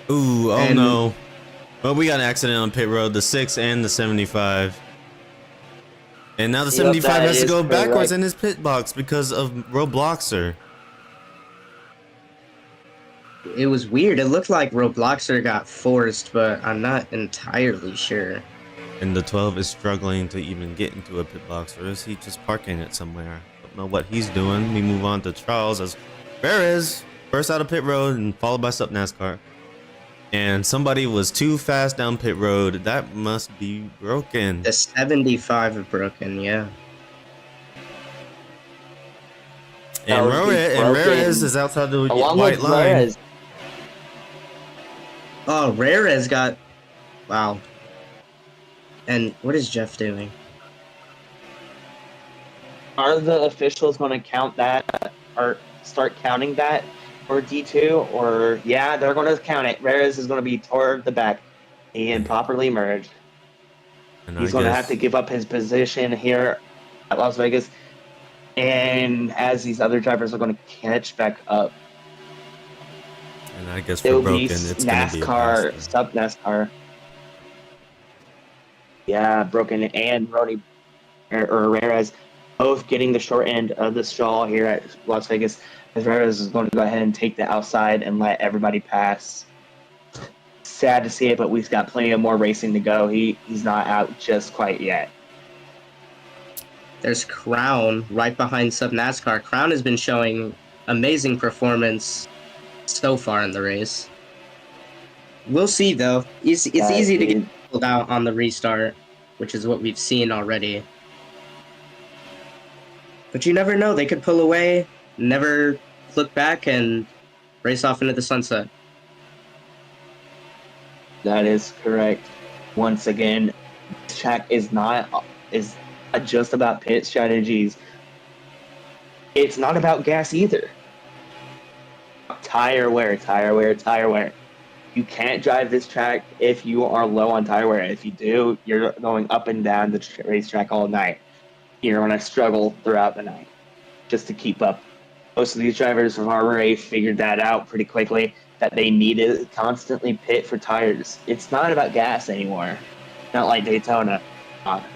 Ooh, oh And- no. Well, we got an accident on pit road, the 6 and the 75. And now the 75 that has to is go backwards correct. in his pit box because of Robloxer. It was weird. It looked like Robloxer got forced, but I'm not entirely sure. And the 12 is struggling to even get into a pit box, or is he just parking it somewhere? Don't know what he's doing. We move on to Charles as Perez burst out of pit road and followed by Sup NASCAR. And somebody was too fast down pit road. That must be broken. The 75 have broken, yeah. That would be broken. Reyes is outside the Along white with line. Rares. Oh, Rares got... Wow. And what is Jeff doing? Are the officials going to count that or start counting that for D2? Or, yeah, they're going to count it. Rares is going to be toward the back and properly merged. And He's I going to guess- have to give up his position here at Las Vegas. And as these other drivers are going to catch back up, And I guess it for will broken, be it's going to be a NASCAR, pass. sub NASCAR. Yeah, broken and Rony or Rares both getting the short end of the straw here at Las Vegas. As Rares is going to go ahead and take the outside and let everybody pass. Sad to see it, but we've got plenty of more racing to go. He's not out just quite yet. There's Crown right behind Sub NASCAR. Crown has been showing amazing performance so far in the race. We'll see, though. It's easy to get pulled out on the restart, which is what we've seen already. But you never know. They could pull away, never look back, and race off into the sunset. That is correct. Once again, this track is not just about pit strategies. It's not about gas either. Tire wear, tire wear, tire wear. You can't drive this track if you are low on tire wear. If you do, you're going up and down the racetrack all night. You're going to struggle throughout the night just to keep up Most of these drivers have already figured that out pretty quickly, that they need to constantly pit for tires. It's not about gas anymore. Not like Daytona.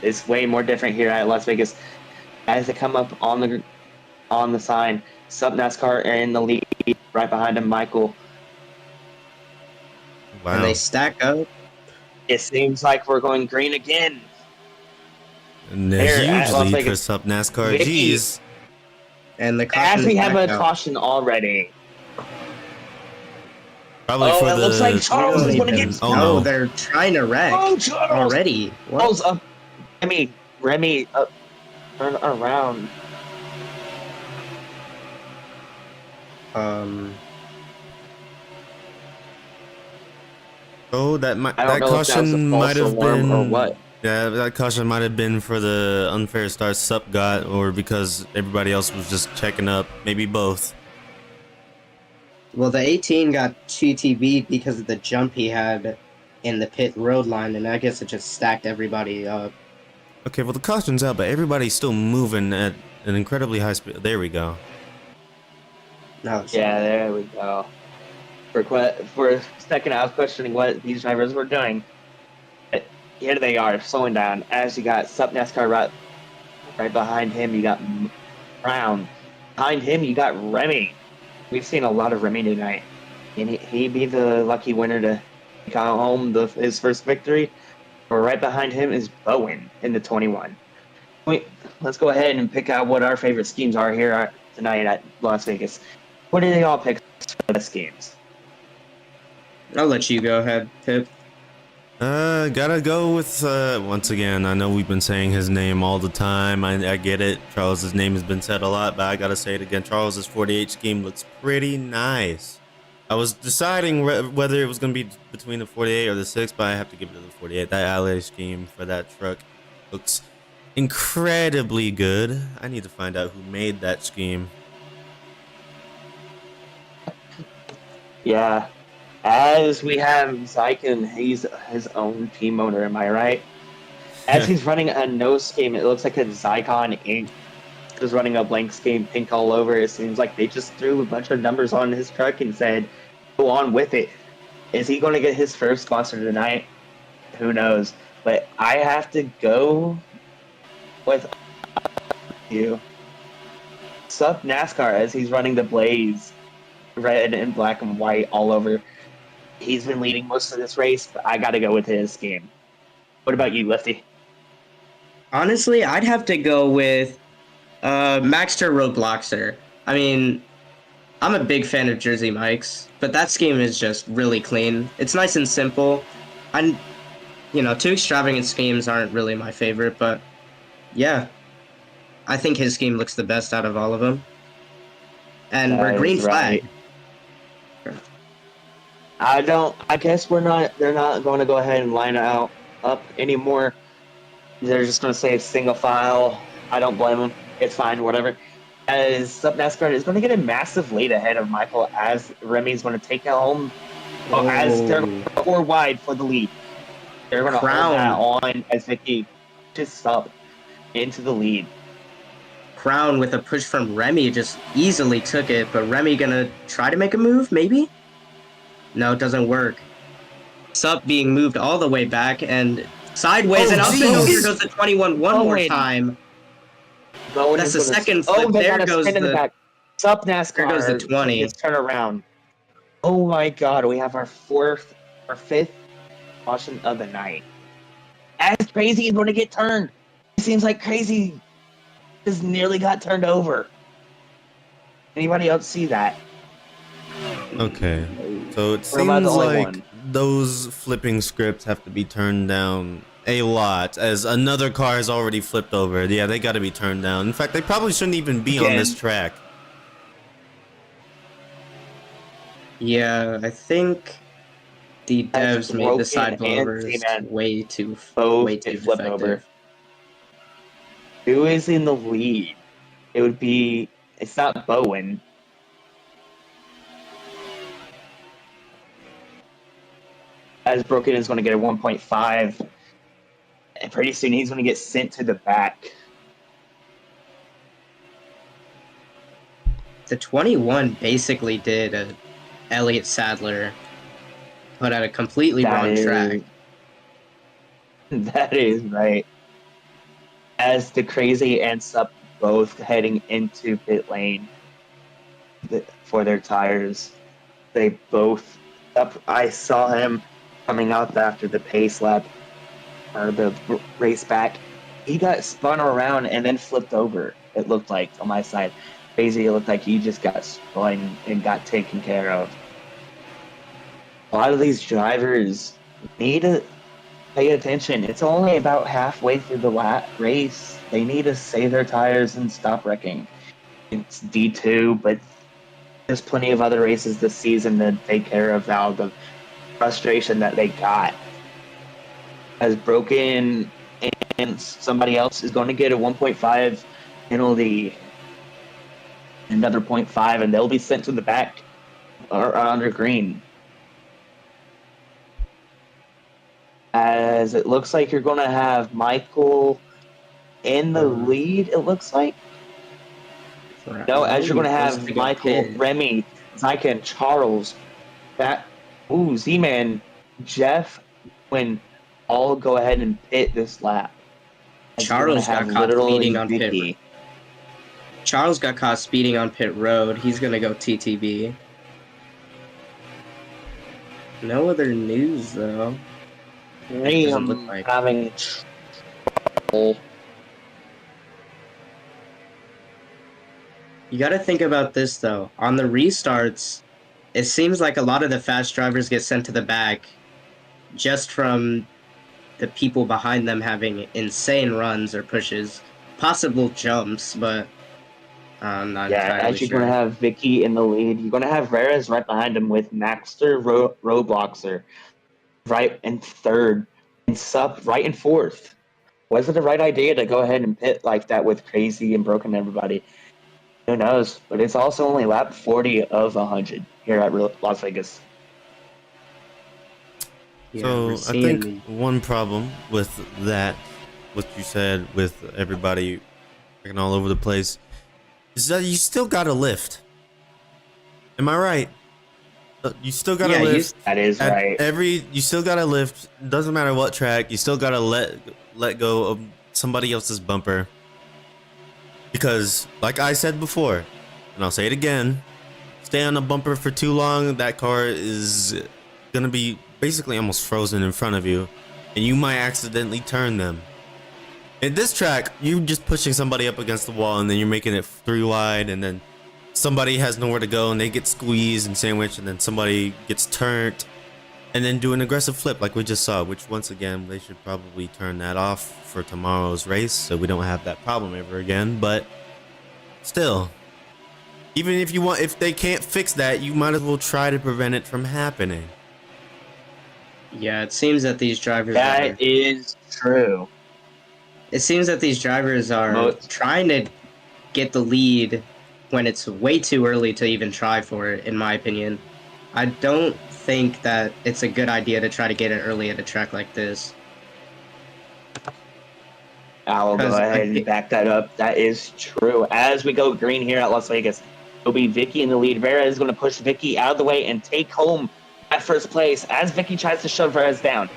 It's way more different here at Las Vegas. As they come up on the sign, Sup NASCAR are in the lead, right behind him, Michael. Wow. And they stack up. It seems like we're going green again. And a Here at huge Las lead for Vegas. Sup NASCAR. Vicky. Jeez. And the caution As we is have back a out. caution already. Probably Oh, for it the. looks like We Charles don't is going to even- get. Oh, no, no. they're trying to wreck Oh, Charles! already. What? Charles up. Remy, turn around. Oh, that I don't know if that was a caution false might have alarm been. or what. Yeah, that caution might have been for the unfair start Sup got, or because everybody else was just checking up. Maybe both. Well, the 18 got GTV because of the jump he had in the pit road line, and I guess it just stacked everybody up. Okay, well the caution's out, but everybody's still moving at an incredibly high speed. There we go. No, Yeah, there we go. For a second, I was questioning what these drivers were doing. But here they are, slowing down. As you got Sup NASCAR right behind him, you got Brown. Behind him, you got Remy. We've seen a lot of Remy tonight. And he'd be the lucky winner to take home his first victory. But right behind him is Bowen in the 21. Let's go ahead and pick out what our favorite schemes are here tonight at Las Vegas. What do they all pick for the schemes? I'll let you go ahead, Pip. Gotta go with, once again, I know we've been saying his name all the time. I get it. Charles's name has been said a lot, but I gotta say it again. Charles's 48 scheme looks pretty nice. I was deciding whether it was gonna be between the 48 or the 6, but I have to give it to the 48. That alley scheme for that truck looks incredibly good. I need to find out who made that scheme. Yeah. As we have Zyken, he's his own team owner, am I right? As he's running a no scheme, it looks like a Zycon Inc. is running a blank scheme, pink all over. It seems like they just threw a bunch of numbers on his truck and said, go on with it. Is he going to get his first sponsor tonight? Who knows? But I have to go with you. Sup NASCAR as he's running the Blaze, red and black and white all over. He's been leading most of this race, but I got to go with his scheme. What about you, Lefty? Honestly, I'd have to go with Maxter Roadblockster. I mean, I'm a big fan of Jersey Mike's, but that scheme is just really clean. It's nice and simple. Two extravagant schemes aren't really my favorite, but yeah, I think his scheme looks the best out of all of them. And we're green flag. I guess they're not going to go ahead and line up anymore. They're just going to say single file. I don't blame them. It's fine, whatever. As Sup NASCAR is going to get a massive lead ahead of Michael as Remy's going to take it home. As they're 4 wide for the lead. They're going to hold that on as Vicky just Sup into the lead. Crown with a push from Remy just easily took it, but Remy gonna try to make a move, maybe? No, it doesn't work. Sup being moved all the way back and sideways and up and over goes the 21 one more time. That's the second flip. There goes the Sup NASCAR. There goes the 20. Let's turn around. Oh my God, we have our fifth caution of the night. As Crazy is going to get turned. It seems like Crazy just nearly got turned over. Anybody else see that? Okay, so it Or am I seems the only like one? those flipping scripts have to be turned down a lot, as another car has already flipped over. Yeah, they got to be turned down. In fact, they probably shouldn't even be on this track. Yeah, I think the devs made the side blowers way too flip effective. over. Who is in the lead? It would be. It's not Bowen. As Broken is going to get a 1.5. And pretty soon he's going to get sent to the back. the 21 basically did a Elliott Sadler, but at a completely wrong track. That is right. As the Crazy and Sup both heading into pit lane for their tires, they both up. I saw him coming out after the pace lap or the race back. He got spun around and then flipped over. It looked like on my side. Crazy, it looked like he just got spun and got taken care of. A lot of these drivers need to pay attention. It's only about halfway through the race. They need to save their tires and stop wrecking. It's D2, but there's plenty of other races this season to take care of now. The frustration that they got has broken, and somebody else is going to get a 1.5 penalty, another 0.5, and they'll be sent to the back or under green. As it looks like you're going to have Michael in the lead, it looks like. No, as you're going to have Michael, Remy, Zyka, and Charles. Z-Man, Jeff, when all go ahead and pit this lap. Charles got caught speeding on pit road. Charles got caught speeding on pit road. He's going to go TTB. No other news, though. Liam having trouble. You got to think about this, though. On the restarts, it seems like a lot of the fast drivers get sent to the back just from the people behind them having insane runs or pushes, possible jumps, but I'm not entirely as you're sure. going to have Vicky in the lead. You're going to have Reyes right behind him with Maxter, Roadbloxer right in third, and Sup right in fourth. Was it the right idea to go ahead and pit like that with Crazy and Broken everybody? Who knows? But it's also only lap 40 of 100 here at Las Vegas. Yeah, so I think one problem with that, what you said with everybody freaking all over the place, is that you still got to lift. Am I right? You still got to lift. That is right. You still got to lift. Doesn't matter what track. You still got to let go of somebody else's bumper. Because, like I said before, and I'll say it again, stay on a bumper for too long, that car is going to be basically almost frozen in front of you, and you might accidentally turn them. In this track, you're just pushing somebody up against the wall, and then you're making it 3 wide, and then somebody has nowhere to go, and they get squeezed and sandwiched, and then somebody gets turned, and then do an aggressive flip like we just saw, which once again, they should probably turn that off for tomorrow's race so we don't have that problem ever again. But still, even if they can't fix that, you might as well try to prevent it from happening. Yeah, it seems that these drivers That is true. It seems that these drivers are trying to get the lead when it's way too early to even try for it, in my opinion. I don't think that it's a good idea to try to get it early at a track like this. I'll go ahead and back that up. That is true. As we go green here at Las Vegas, it'll be Vicky in the lead. Vera is going to push Vicky out of the way and take home at first place as Vicky tries to shove Reyes down.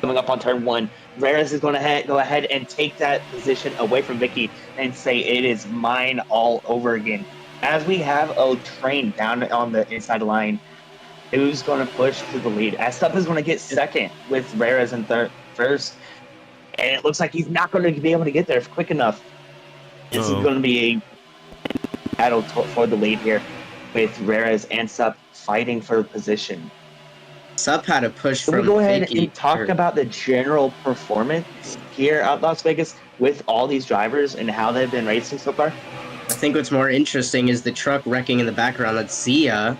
Coming up on turn 1, Reyes is going to go ahead and take that position away from Vicky and say it is mine all over again. As we have a train down on the inside line, who's going to push to the lead? Sup is going to get second with Reyes in first, and it looks like he's not going to be able to get there quick enough. This is going to be a battle for the lead here with Reyes and Sup fighting for position. Sup had a push Can from we go ahead Vicky and talk about the general performance here at Las Vegas with all these drivers and how they've been racing so far? I think what's more interesting is the truck wrecking in the background. That's Zia,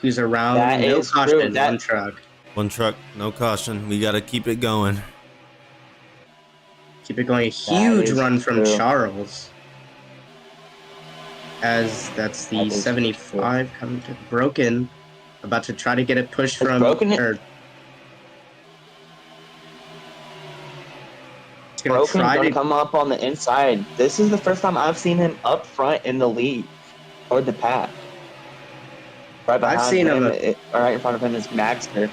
who's around. That no is caution, true. one truck. One truck, no caution. We got to keep it going. Keep it going. A huge run from true. Charles. As that's the 75 coming to Broken. About to try to get a push from... Broken going to come up on the inside. This is the first time I've seen him up front in the lead. Toward the pack. Right I've behind seen him, him. right in front of him is Maxter.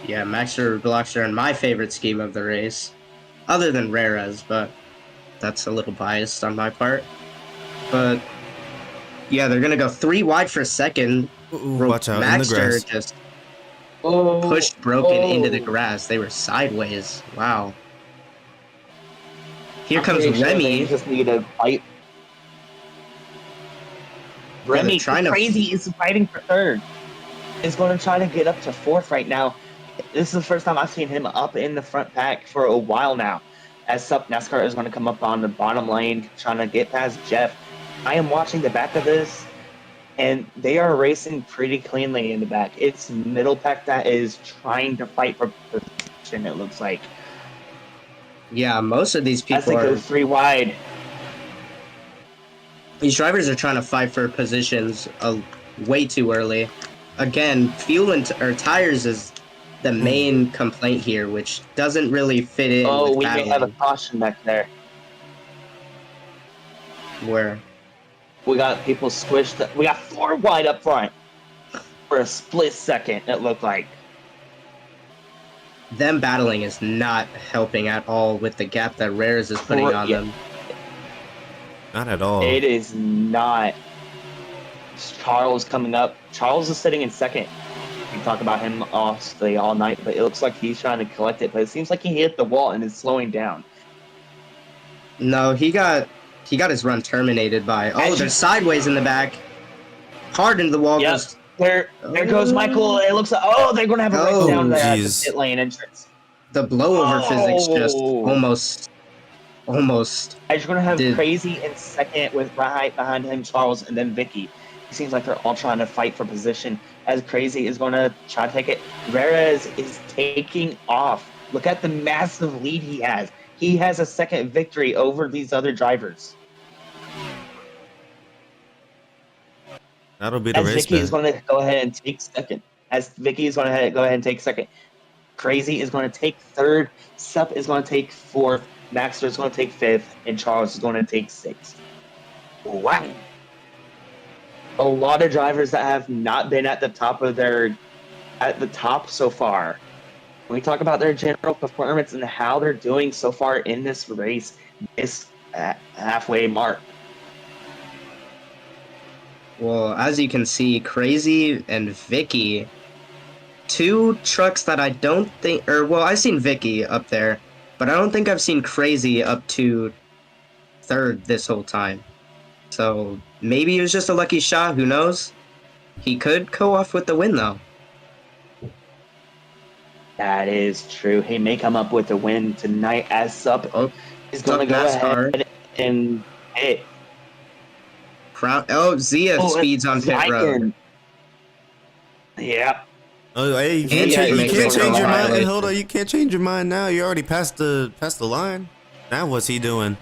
Yeah, Maxter Blockster in my favorite scheme of the race, other than Rares, but that's a little biased on my part. But yeah, they're gonna go 3 wide for second. Ooh, watch out in the Maxter grass. just Oh, pushed Broken into the grass. They were sideways. Wow. Here I'm comes pretty sure they Remy. just need to fight. Yeah, they're Remy, trying to. crazy, is fighting for third. Is going to try to get up to fourth right now. This is the first time I've seen him up in the front pack for a while now. As Sup NASCAR is going to come up on the bottom lane, trying to get past Jeff. I am watching the back of this, and they are racing pretty cleanly in the back. It's middle pack that is trying to fight for position, it looks like. Yeah, most of these As they people go are. 3 wide. These drivers are trying to fight for positions way too early. Again, fuel or tires is the main complaint here, which doesn't really fit in Oh, with we may have a battling. caution back there. Where We got people squished. We got 4 wide up front for a split second, it looked like. them battling is not helping at all with the gap that Rares is putting on Yeah. them. Not at all. It is not. Charles coming up. Charles is sitting in second. We talk about him all night, but it looks like he's trying to collect it. But it seems like he hit the wall and is slowing down. No, he got his run terminated by. Oh, they're sideways in the back. Hard into the wall. Yep. Goes, There goes Michael. It looks like they're gonna have a race Oh, down there at the jeez. pit lane entrance. the blowover physics just Oh. almost. You're gonna have Did- Crazy in second with right behind him Charles and then Vicky. It seems like they're all trying to fight for position. As Crazy is gonna try to take it. Rares is taking off. Look at the massive lead he has. He has a second victory over these other drivers. That'll be the As race. Vicky is going to go ahead and take second. Go ahead and take second. Crazy is going to take third. Sup is going to take fourth. Maxter is going to take fifth, and Charles is going to take sixth. Wow! A lot of drivers that have not been at the top so far. When we talk about their general performance and how they're doing so far in this race, this halfway mark. Well, as you can see, Crazy and Vicky, 2 trucks that I don't think, I've seen Vicky up there, but I don't think I've seen Crazy up to third this whole time. So maybe it was just a lucky shot, who knows? He could go off with the win, though. That is true. He may come up with a win tonight as Sup is going to go ahead and hit. Zia speeds on pit road. Yeah. Oh, hey, you can't, you can't change your mind. Hey, hold on, you can't change your mind now. You already passed the line. Now what's he doing?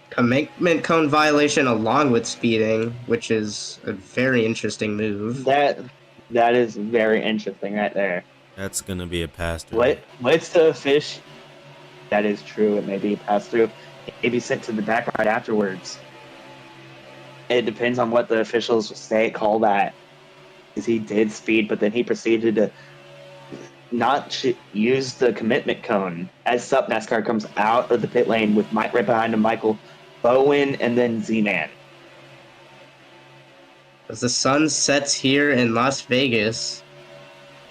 Commitment cone violation along with speeding, which is a very interesting move. That is very interesting right there. That's gonna be a pass through. What's the fish? That is true. It may be a pass through. It may be sent to the back right afterwards. It depends on what the officials call that. Because he did speed, but then he proceeded to not use the commitment cone. As Sup NASCAR comes out of the pit lane with Mike right behind him, Michael, Bowen, and then Z-Man. As the sun sets here in Las Vegas,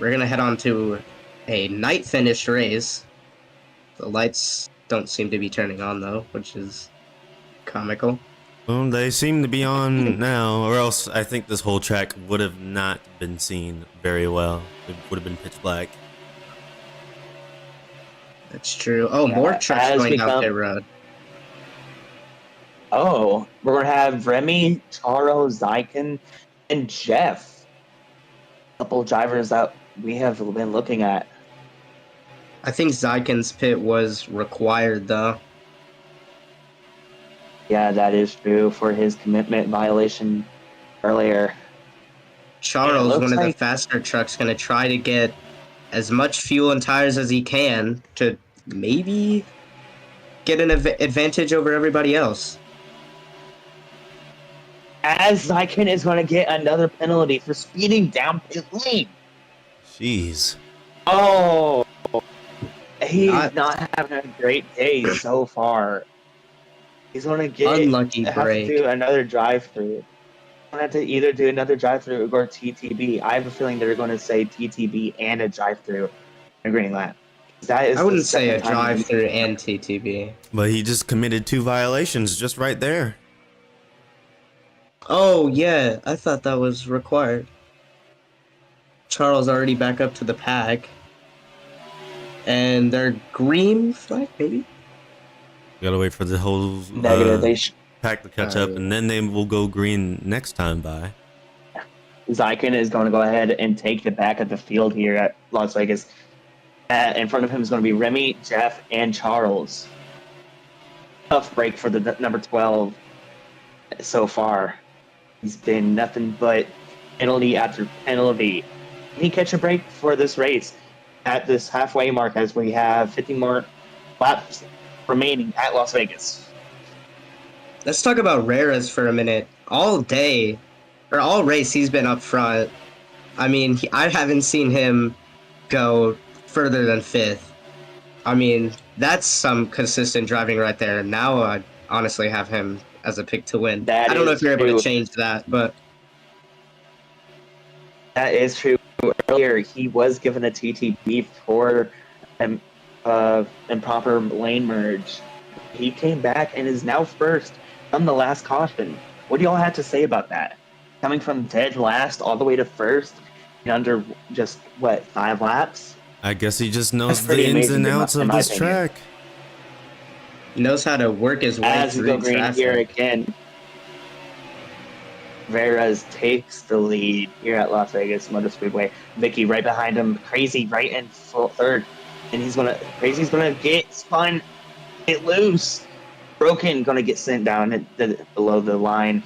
we're going to head on to a night finish race. The lights don't seem to be turning on, though, which is comical. Well, they seem to be on now, or else I think this whole track would have not been seen very well. It would have been pitch black. That's true. Oh, more trucks going down pit road. Oh, we're going to have Remy, Charo, Zykan, and Jeff. A couple of drivers that we have been looking at. I think Zykan's pit was required, though. Yeah, that is true for his commitment violation earlier. Charles, one of the faster trucks, going to try to get as much fuel and tires as he can to maybe get an advantage over everybody else. As Zykin is going to get another penalty for speeding down pit lane. Jeez. Oh, he's Not not having a great day so far. He's going to unlucky have to do break. another drive-through. Going to have to either do another drive-through or TTB. I have a feeling they're going to say TTB and a drive-through in a green lap. That is I the wouldn't say second a time he's drive-through and TTB. But he just committed 2 violations just right there. Oh yeah, I thought that was required. Charles already back up to the pack. And they're green flag, maybe? Gotta wait for the whole negative. pack to catch up, and then they will go green next time by. Zykin is going to go ahead and take the back of the field here at Las Vegas. In front of him is going to be Remy, Jeff, and Charles. Tough break for the number 12 so far. He's been nothing but penalty after penalty. Can he catch a break for this race at this halfway mark as we have 50 more laps remaining at Las Vegas? Let's talk about Rares for a minute. All day, or all race, he's been up front. I mean, I haven't seen him go further than 5th. I mean, that's some consistent driving right there. Now I honestly have him as a pick to win. That I don't know is if you're able true. to change that, but That is true. Earlier, he was given a TTB for improper lane merge. He came back and is now first from the last caution. What do y'all have to say about that? Coming from dead last all the way to first in under just, 5 laps? I guess he just knows That's the pretty ins amazing and in outs my of this opinion. track. knows how to work his way As we go through green traffic. here again, Veras takes the lead here at Las Vegas Motor Speedway. Vicky right behind him. Crazy right in full third. And Crazy's gonna get spun, get loose. Broken gonna get sent down below the line.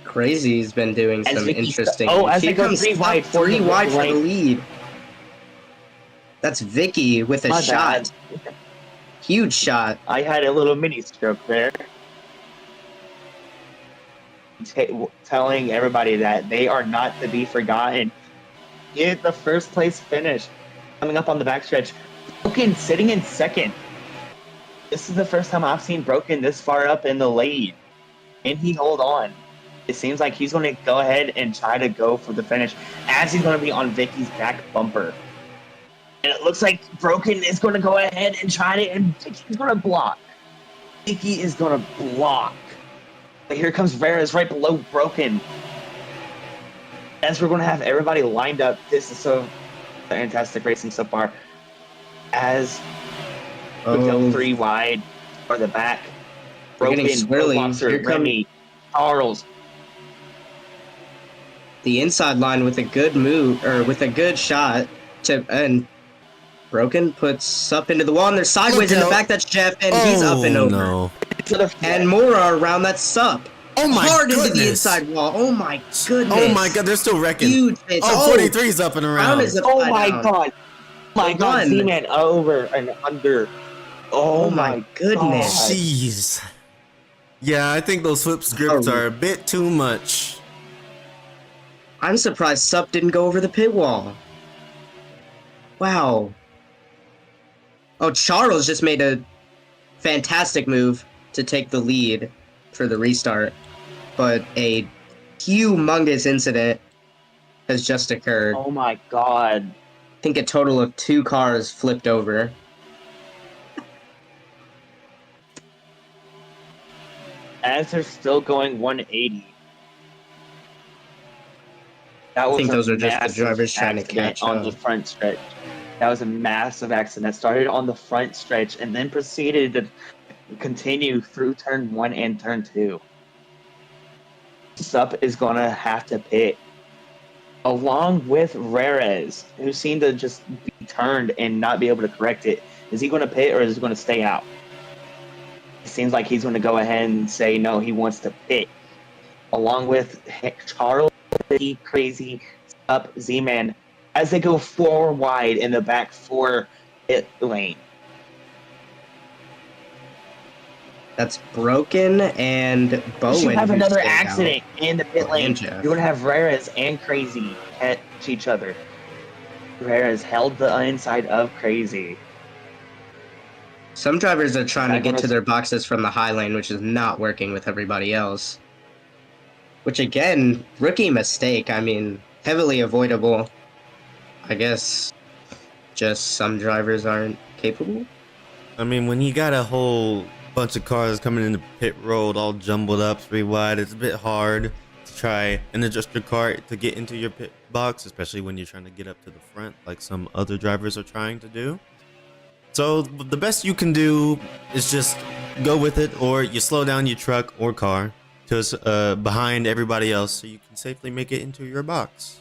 Crazy's been doing As some Vicky interesting. as Here they go comes 3 wide for three the wide for the lane. lead. That's Vicky with a My shot. bad. Huge shot. I had a little mini stroke there. Telling everybody that they are not to be forgotten. Get the first place finish. Coming up on the backstretch. Broken sitting in second. This is the first time I've seen Broken this far up in the lead. Can he hold on? It seems like he's going to go ahead and try to go for the finish as he's going to be on Vicky's back bumper. And it looks like Broken is going to go ahead and try to, and Vicky's going to block. Vicky is going to block. But here comes Veras right below Broken. As we're going to have everybody lined up. This is so fantastic racing so far. As we go 3 wide or the back. We're getting Broken, swirly. Boxer, Here come Remy, Charles. the inside line with a good move, or with a good shot and Broken puts up into the wall, and they're sideways in the back. That's Jeff, and he's up and over. No. And more are around that sup. Oh my Hard into the goodness. inside wall. Oh my goodness. Oh my god, they're still wrecking. Huge hits. Oh, 43's up and Brown around. is Oh upside my down. god. My Hold god, on. Z-Man over and under. Oh my goodness. God. Jeez. Yeah, I think those flip scripts are a bit too much. I'm surprised Sup didn't go over the pit wall. Wow. Oh, Charles just made a fantastic move to take the lead for the restart. But a humongous incident has just occurred. Oh my god. I think a total of 2 cars flipped over. As they're still going 180. That I think a those are just the massive drivers trying to accident catch on up. the front stretch. That was a massive accident. That started on the front stretch and then proceeded to continue through turn 1 and turn 2. Sup is gonna have to pit, along with Rares, who seemed to just be turned and not be able to correct it. Is he going to pit or is he going to stay out? It seems like he's going to go ahead and say no, he wants to pit, along with Charles, Crazy, Sup, Z-Man, as they go 4 wide in the back 4 pit lane. That's Broken and Bowen. You have who another stayed accident in the pit Oh, lane. and Jeff. You're gonna have Rares and Crazy catch each other. Rares held the inside of Crazy. Some drivers are trying to Back get on to their boxes from the high lane, which is not working with everybody else. Which again, rookie mistake. I mean, heavily avoidable. I guess just some drivers aren't capable. I mean, when you got a whole bunch of cars coming in the pit road all jumbled up 3 wide, it's a bit hard to try and adjust your car to get into your pit box, especially when you're trying to get up to the front like some other drivers are trying to do. So the best you can do is just go with it, or you slow down your truck or car to behind everybody else so you can safely make it into your box.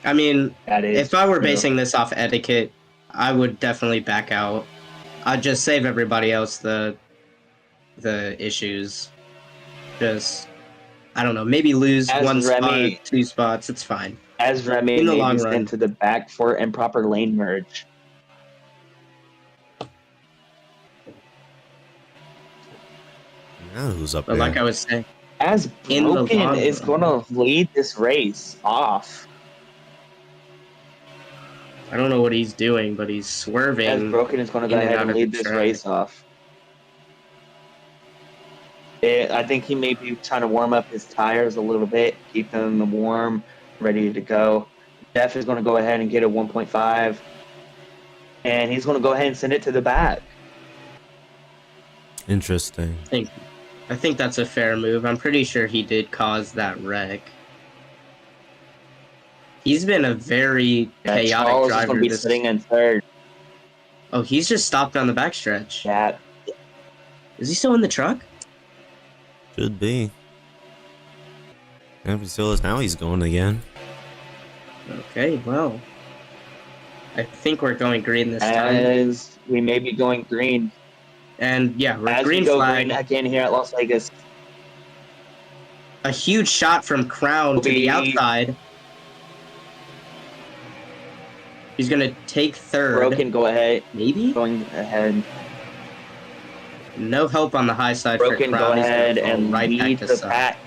I mean, That is if I were true. basing this off etiquette, I would definitely back out. I'd just save everybody else the issues. Just, I don't know, maybe lose As one Remy- spot, 2 spots. It's fine. As Remy In the long moves run. into the back for improper lane merge. Now who's up But there? like I was saying, As In the Broken long is run. going to lead this race off. I don't know what he's doing, but he's As swerving. Broken is going to go in and ahead out and of lead the this track. race off. I think he may be trying to warm up his tires a little bit, keep them warm, ready to go. Jeff is going to go ahead and get a 1.5, and he's going to go ahead and send it to the back. Interesting. I think that's a fair move. I'm pretty sure he did cause that wreck. He's been a very chaotic Charles is driver. going to be sitting in third. Oh, he's just stopped on the backstretch. Yeah, Is he still in the truck? Should be. And if he still is now, he's going again. Okay, well. I think we're going green this time. as we may be going green. And yeah, we're As green we go flag. green again here at Las Vegas. A huge shot from Crown to the We- outside. He's gonna take third. Broken, go ahead. Maybe? Going ahead. No help on the high side Broken, for Crown. go He's gonna ahead fall and right lead back to the side. pack.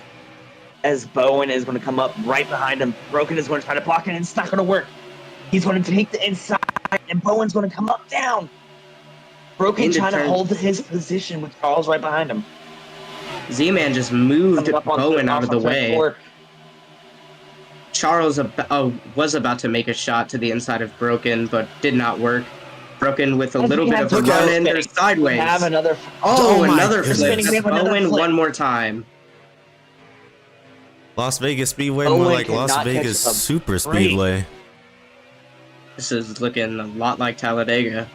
As Bowen is going to come up right behind him. Broken is going to try to block it, and it's not going to work. He's going to take the inside, and Bowen's going to come up down. Broken Into trying to turn- hold his position with Charles right behind him. Z-Man just moved Coming up on Bowen out of the off on turn way. 4. Charles was about to make a shot to the inside of Broken, but did not work. Broken with a As little we bit have of a two cars run in, they're spinning. sideways. We have another. Oh, Oh my another goodness. flip. We have another Bowen flip. one more time. Las Vegas Speedway, Owen more like cannot Las catch Vegas a Super break. Speedway. This is looking a lot like Talladega,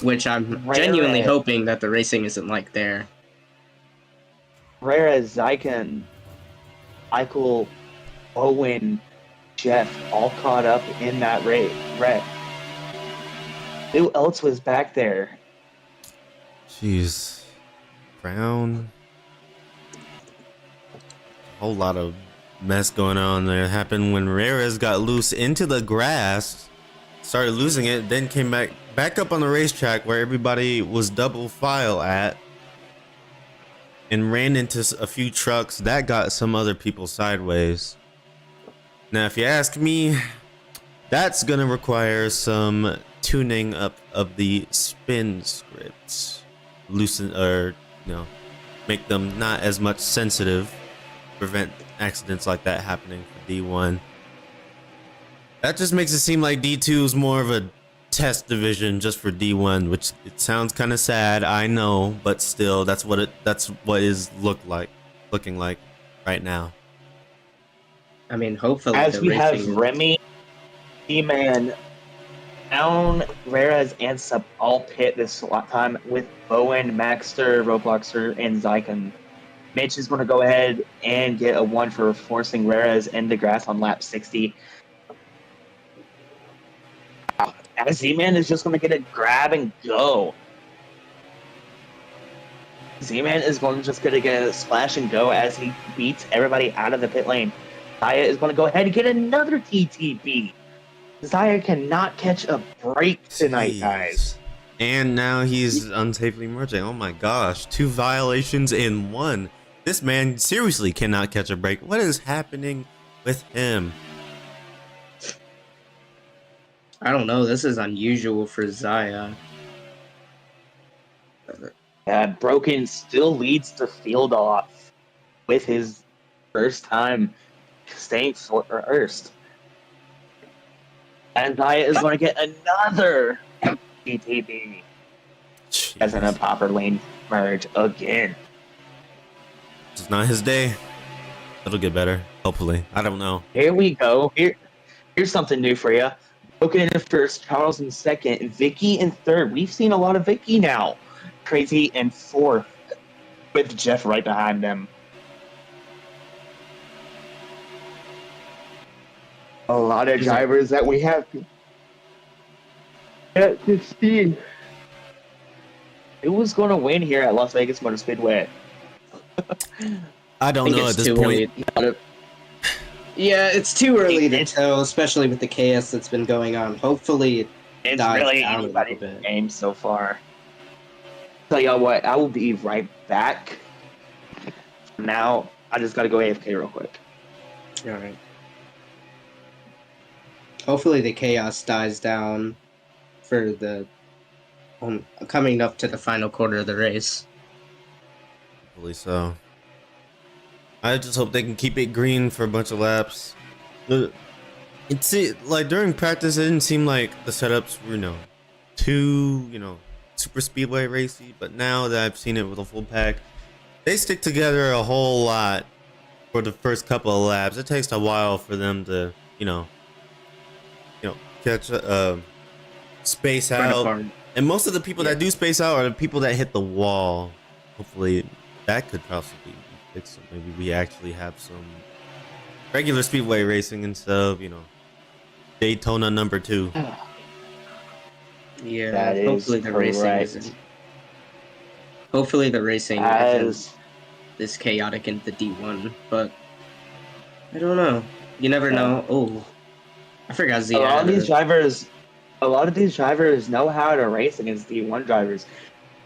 which I'm Right genuinely away. hoping that the racing isn't like there. Whereas Zykan, Michael, Owen, Jeff all caught up in that wreck. Who else was back there? Jeez. Brown. A whole lot of mess going on there. Happened when Rares got loose into the grass, started losing it, then came back up on the racetrack where everybody was double file at, and ran into a few trucks that got some other people sideways. Now, if you ask me, that's gonna require some tuning up of the spin scripts, loosen or make them not as much sensitive, prevent accidents like that happening for D1. That just makes it seem like D2 is more of a test division just for D1, which it sounds kind of sad, I know, but still, that's what is looking like right now. I mean, hopefully As the we have racing. Remy, D-Man, Down, Rares, and Sub all pit this time with Bowen, Maxter, Robloxer, and Zykan. Mitch is going to go ahead and get a 1 for forcing Rares into grass on lap 60. As Z-Man is just going to get a grab and go. Z-Man is just going to get a splash and go as he beats everybody out of the pit lane. Zaya is going to go ahead and get another TTB. Zaya cannot catch a break tonight, Jeez. guys. And now he's unsafely merging. Oh my gosh, 2 violations in 1. This man seriously cannot catch a break. What is happening with him? I don't know. This is unusual for Zaya. Broken still leads the field off with his first time staying first. And Zaya is going to get another GTB as in a proper lane merge again. It's not his day. It'll get better, hopefully. I don't know. Here we go. Here's something new for you. Broken in first, Charles in second, Vicky in third. We've seen a lot of Vicky now. Crazy in fourth, with Jeff right behind them. A lot of drivers that we have yet to see. Who was going to win here at Las Vegas Motor Speedway? I don't know at this point. Yeah, it's too early to tell, especially with the chaos that's been going on. Hopefully, it dies really down a anybody's little bit. game so far. Tell y'all what, I will be right back. Now, I just gotta go AFK real quick. All right. Hopefully, the chaos dies down for the coming up to the final quarter of the race. Hopefully so. I just hope they can keep it green for a bunch of laps. Like during practice, it didn't seem like the setups were, too, super speedway racy. But now that I've seen it with a full pack, they stick together a whole lot for the first couple of laps. It takes a while for them to, catch space out. And most of the people that do space out are the people that hit the wall. Hopefully, that could possibly be fixed. Maybe we actually have some regular speedway racing instead of, Daytona number 2. Yeah, That hopefully is the racing correct. isn't. Hopefully the racing isn't this chaotic in the D1, but I don't know. You never know. Oh, I forgot Z. A lot of these drivers know how to race against D1 drivers.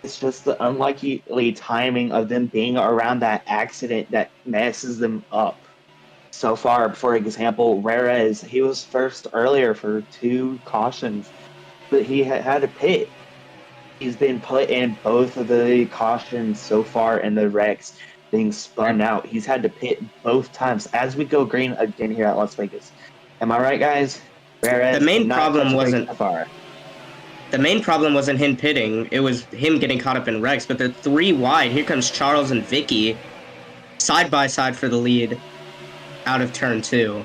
It's just the unlikely timing of them being around that accident that messes them up. So far, for example, Reyes, he was first earlier for 2 cautions, but he had to pit. He's been put in both of the cautions so far in the wrecks being spun out. He's had to pit both times as we go green again here at Las Vegas. Am I right, guys? Reyes The main not problem touching wasn't- so far. The main problem wasn't him pitting, it was him getting caught up in wrecks, but they're 3 wide. Here comes Charles and Vicky, side by side for the lead, out of turn 2.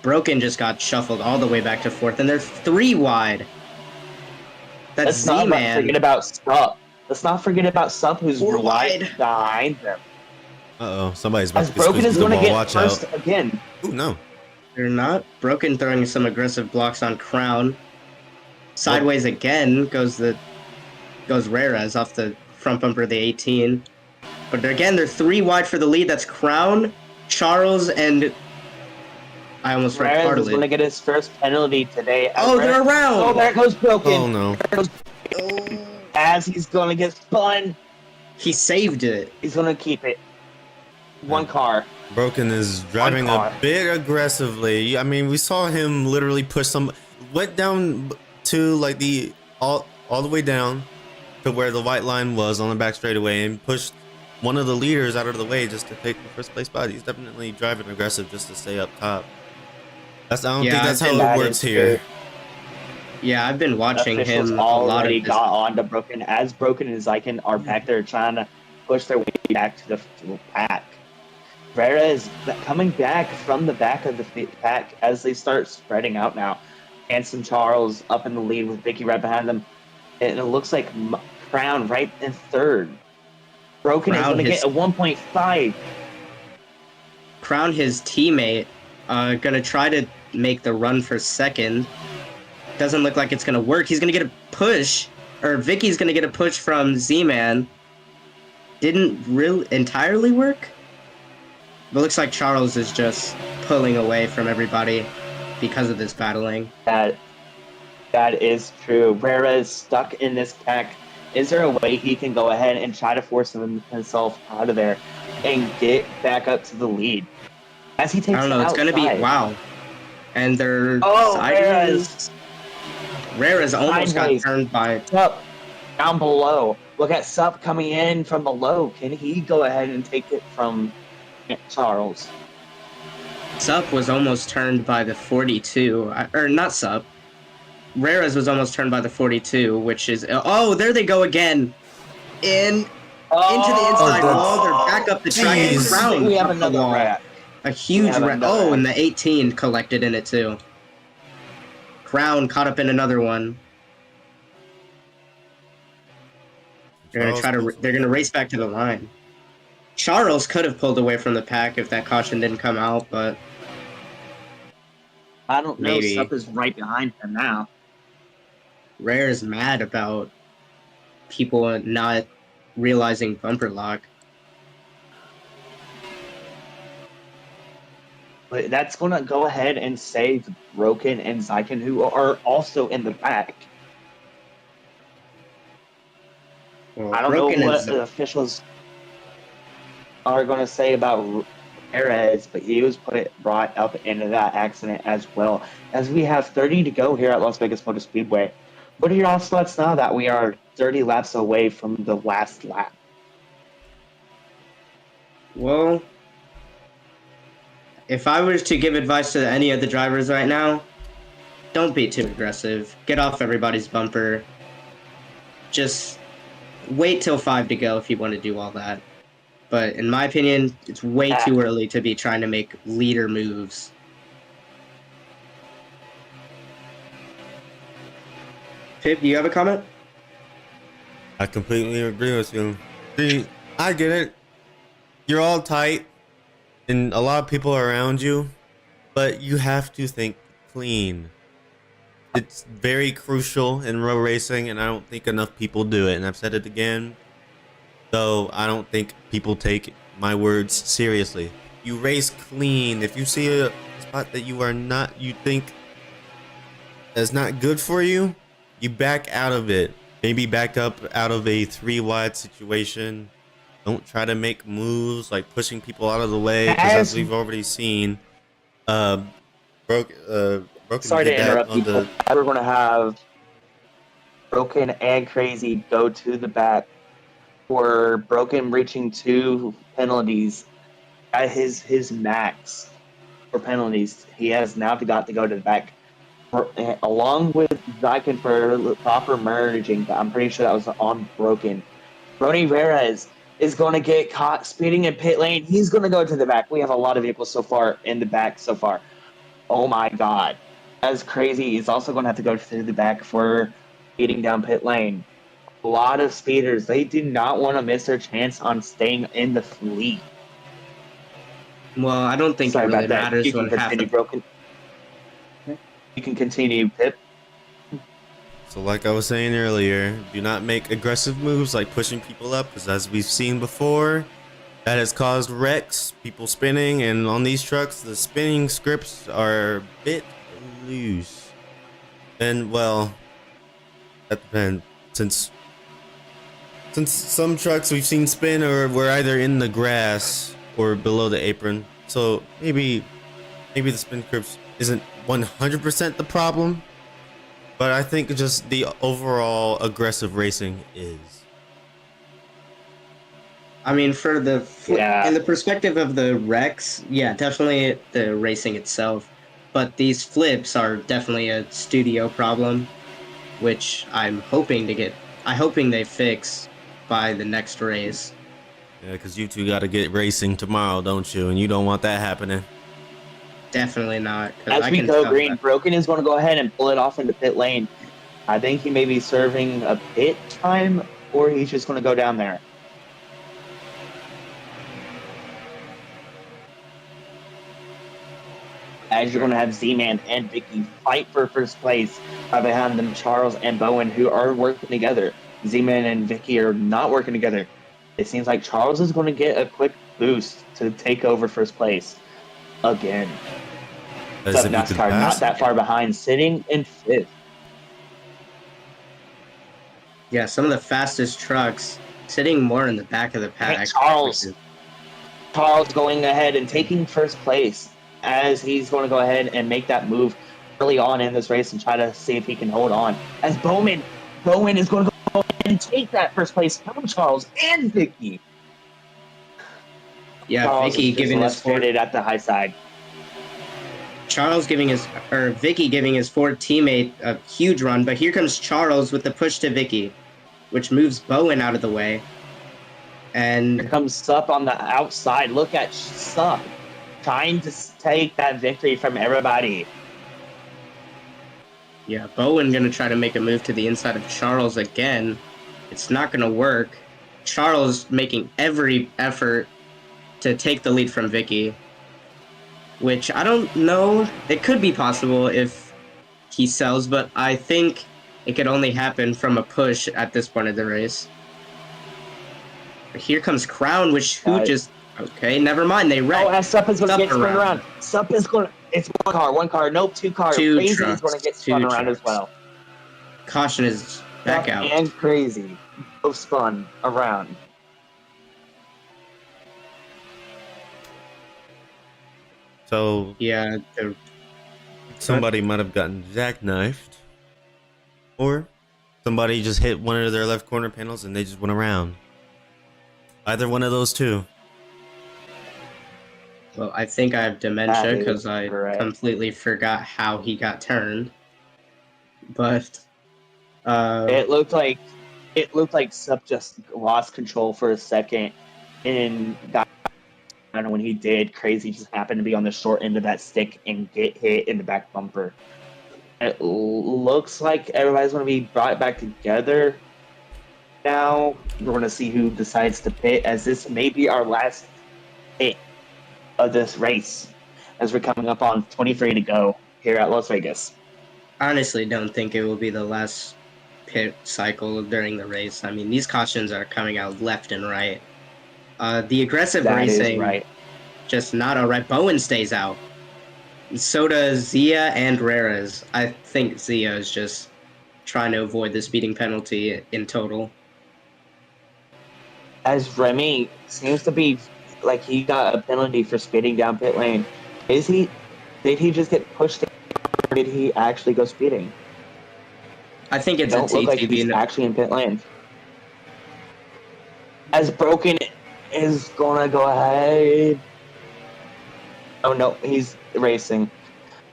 Broken just got shuffled all the way back to 4th, and they're 3 wide. That's Let's not Z-Man. forget about Sup. Let's not forget about Sup, who's 4 right wide. behind them. Uh-oh, somebody's about As to get Broken squished is to the going to wall. get Watch first out. again. Ooh, no. They're not. Broken throwing some aggressive blocks on Crown. Sideways again goes Reyes off the front bumper of the 18. But they're 3 wide for the lead. That's Crown, Charles, and I almost read Reyes is Cartilage. going to get his first penalty today. Oh, they're around! Oh, there goes Broken. Oh, no. As he's going to get spun, He saved it. he's going to keep it. 1 car. Broken is driving car. a bit aggressively. I mean, we saw him literally push went down to like all the way down to where the white line was on the back straightaway and pushed one of the leaders out of the way just to take the first place spot. He's definitely driving aggressive just to stay up top. I don't think that's how it works here. Yeah, I've been watching Officials him a lot already of this. got on to Broken. As Broken and Zyken are back there trying to push their way back to the pack. Reyes coming back from the back of the pack as they start spreading out now. Anson Charles up in the lead with Vicky right behind them. And it looks like Crown right in third. Broken is going to get a 1.5. Crown, his teammate, gonna try to make the run for second. Doesn't look like it's gonna work. He's gonna get a push, or Vicky's gonna get a push from Z-Man. Didn't really entirely work. But looks like Charles is just pulling away from everybody because of this battling. That That is true. Rara is stuck in this pack. Is there a way he can go ahead and try to force himself out of there and get back up to the lead? As he I takes don't it know. It's gonna be outside. wow. And they're Oh, Rara's almost got sideways. turned by. Sup down below. Look at Sup coming in from below. Can he go ahead and take it from Charles? Sup was almost turned by the 42. Or not Sup. Rara's was almost turned by the 42, which is. Oh, there they go again. Into the inside that's- wall. They're back up the track. And Jeez. Crown We have up the another wall. rack. A huge have wreck. another Oh, and rack. the 18 collected in it too. Crown caught up in another one. They're gonna race back to the line. Charles could have pulled away from the pack if that caution didn't come out, but I don't know. Maybe. Sup is right behind him now. Rare is mad about people not realizing bumper lock. But that's going to go ahead and save Broken and Zyken, who are also in the back. Well, I don't Broken know what is- the officials are going to say about Perez, but he was brought up into that accident as well. As we have 30 to go here at Las Vegas Motor Speedway. What are your thoughts now that we are 30 laps away from the last lap? Well, if I was to give advice to any of the drivers right now, don't be too aggressive. Get off everybody's bumper. Just wait till 5 to go if you want to do all that. But in my opinion, it's way too early to be trying to make leader moves. Pip, do you have a comment? I completely agree with you. See, I get it. You're all tight, and a lot of people are around you, but you have to think clean. It's very crucial in road racing, and I don't think enough people do it. And I've said it again, though I don't think people take my words seriously. You race clean. If you see a spot that you think is not good for you, you back out of it. Maybe back up out of a 3 wide situation. Don't try to make moves like pushing people out of the way, because as we've already seen, Broken Sorry did to that interrupt on you, the. but we're going to have Broken and Crazy go to the back for Broken reaching 2 penalties at his max for penalties. He has now got to go to the back along with Zyken for proper merging, but I'm pretty sure that was on Broken. Rony Reyes is going to get caught speeding in pit lane. He's going to go to the back. We have a lot of vehicles so far in the back so far. Oh my god. That's crazy. He's also going to have to go through the back for speeding down pit lane. A lot of speeders. They do not want to miss their chance on staying in the lead. Well, I don't think Sorry it really about that. matters You can when half continue, the... Broken. You can continue, Pip. So like I was saying earlier, do not make aggressive moves like pushing people up, because as we've seen before, that has caused wrecks, people spinning, and on these trucks, the spinning scripts are a bit loose. And well, that depends. Since some trucks we've seen spin or were either in the grass or below the apron, so maybe the spin scripts isn't 100% the problem. But I think just the overall aggressive racing is. I mean, for the Yeah. in the perspective of the wrecks, yeah, definitely the racing itself. But these flips are definitely a studio problem, which I'm hoping they fix by the next race. Yeah, because you two got to get racing tomorrow, don't you? And you don't want that happening. Definitely not. 'Cause As I we can go tell green, that- Broken is going to go ahead and pull it off into pit lane. I think he may be serving a pit time, or he's just going to go down there. As you're going to have Z-Man and Vicky fight for first place. Behind them, Charles and Bowen, who are working together. Z-Man and Vicky are not working together. It seems like Charles is going to get a quick boost to take over first place again. As What's if up, you could NASCAR? Not pass. that far behind, sitting in fifth. Yeah, some of the fastest trucks sitting more in the back of the Hey, pack. Charles going ahead and taking first place as he's going to go ahead and make that move early on in this race and try to see if he can hold on. As Bowen is going to go ahead and take that first place from Charles and Vicky. Yeah, Charles Vicky is just giving his left-handed at the high side. Vicky giving his Ford teammate a huge run, but here comes Charles with the push to Vicky, which moves Bowen out of the way. Here And comes Sup on the outside. Look at Sup trying to take that victory from everybody. yeah, Bowen gonna try to make a move to the inside of Charles again. It's not gonna work. Charles making every effort to take the lead from Vicky, which I don't know. It could be possible if he sells, but I think it could only happen from a push at this point of the race. Here comes Crown, okay, never mind. They wrecked. Oh, and Sup is going to get spun around. around. Sup is going to. It's one car. Nope, two cars. Two Crazy trucks, is going to get spun two around as trucks. well. Caution is back Sup out. and Crazy both spun around. So Yeah, somebody might have gotten jackknifed, or somebody just hit one of their left corner panels and they just went around. Either one of those two. well, I think I have dementia That is because I correct. completely forgot how he got turned. But It looked like Sup just lost control for a second, and got. I don't know when he did. Crazy just happened to be on the short end of that stick and get hit in the back bumper. It looks like everybody's going to be brought back together. Now we're going to see who decides to pit, as this may be our last pit of this race, as we're coming up on 23 to go here at Las Vegas. honestly don't think it will be the last pit cycle during the race. I mean, these cautions are coming out left and right. The aggressive That is racing, right. just not all right. Bowen stays out. So does Zia and Rares. I think Zia is just trying to avoid the speeding penalty in total. As Remy seems to be like he got a penalty for speeding down pit lane. Did he just get pushed, or did he actually go speeding? I think it's Don't a look like TTB. he's actually in pit lane. As Broken is gonna go ahead. Oh no, he's racing.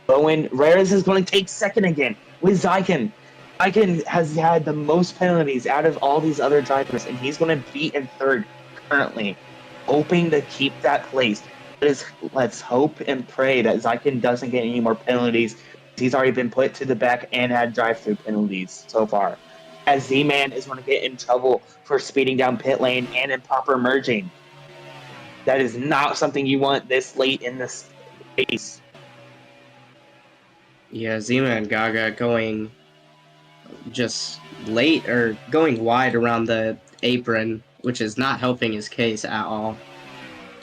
Bowen Rares is going to take second again with Zyken. Zyken has had the most penalties out of all these other drivers, and he's going to be in third currently, hoping to keep that place. Let's hope and pray that Zyken doesn't get any more penalties. He's already been put to the back and had drive-through penalties so far. As Z-Man is going to get in trouble for speeding down pit lane and improper merging. That is not something you want this late in this race. Yeah, Zima and Gaga going just late or going wide around the apron, which is not helping his case at all.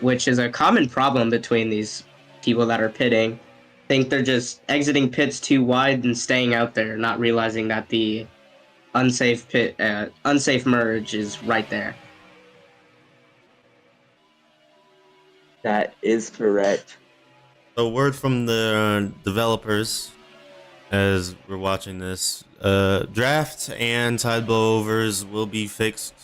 Which is a common problem between these people that are pitting. I think they're just exiting pits too wide and staying out there, not realizing that the unsafe merge is right there. That is correct. So word from the developers, as we're watching this, draft and side blowovers will be fixed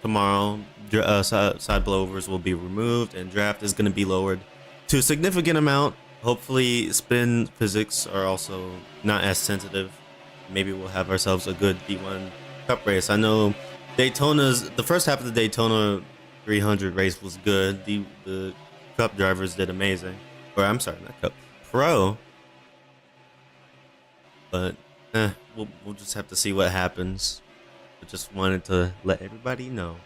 tomorrow. Side blowovers will be removed, and draft is going to be lowered to a significant amount. Hopefully, spin physics are also not as sensitive. Maybe we'll have ourselves a good D1 Cup race. I know the first half of the Daytona 300 race was good. The Cup drivers did amazing. Or I'm sorry, not Cup, Pro. But we'll just have to see what happens. I just wanted to let everybody know